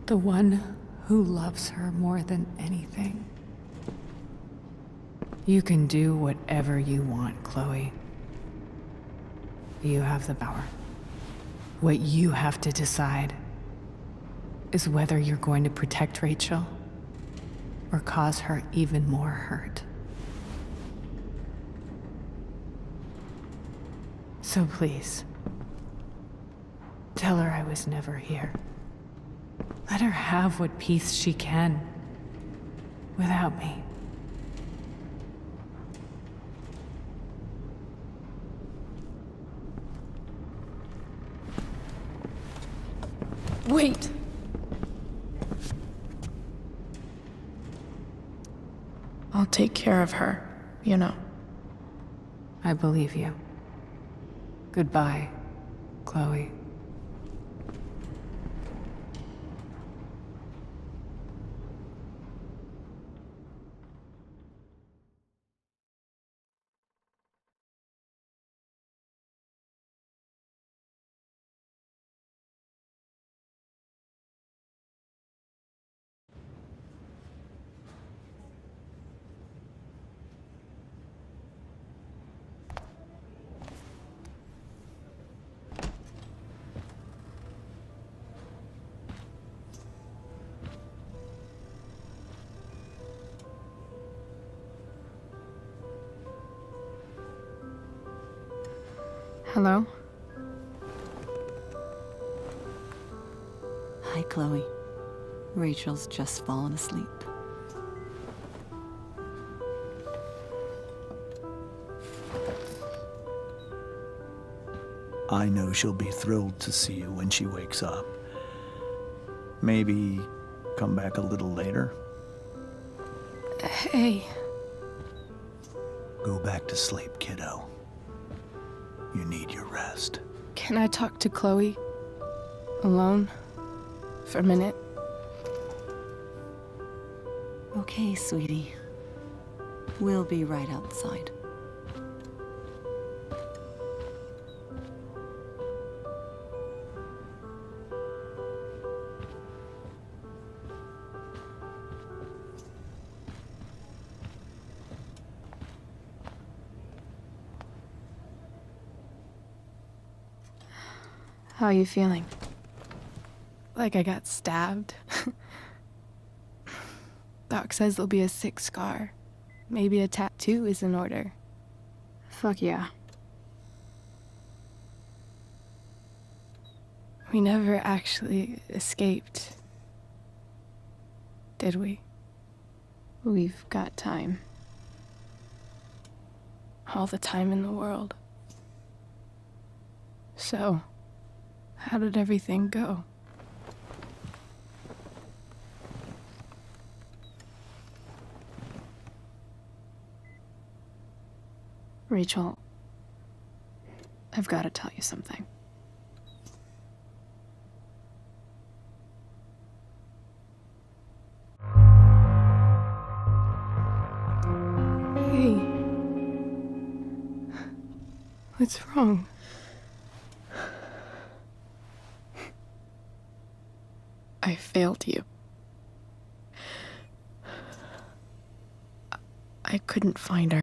U: The one who loves her more than anything. You can do whatever you want, Chloe. You have the power. What you have to decide is whether you're going to protect Rachel or cause her even more hurt. So please, tell her I was never here. Let her have what peace she can without me.
A: Wait! I'll take care of her, you know.
U: I believe you. Goodbye, Chloe.
B: Hello?
K: Hi, Chloe. Rachel's just fallen asleep.
J: I know she'll be thrilled to see you when she wakes up. Maybe come back a little later.
B: Hey.
J: Go back to sleep, kiddo. You need your rest.
B: Can I talk to Chloe? Alone? For a minute?
K: Okay, sweetie. We'll be right outside.
B: How are you feeling? Like I got stabbed? Doc says there'll be a sick scar. Maybe a tattoo is in order. Fuck yeah. We never actually escaped, did we?
I: We've got time.
B: All the time in the world. So, how did everything go?
I: Rachel, I've got to tell you something.
B: Hey. What's wrong?
I: I failed you. I couldn't find our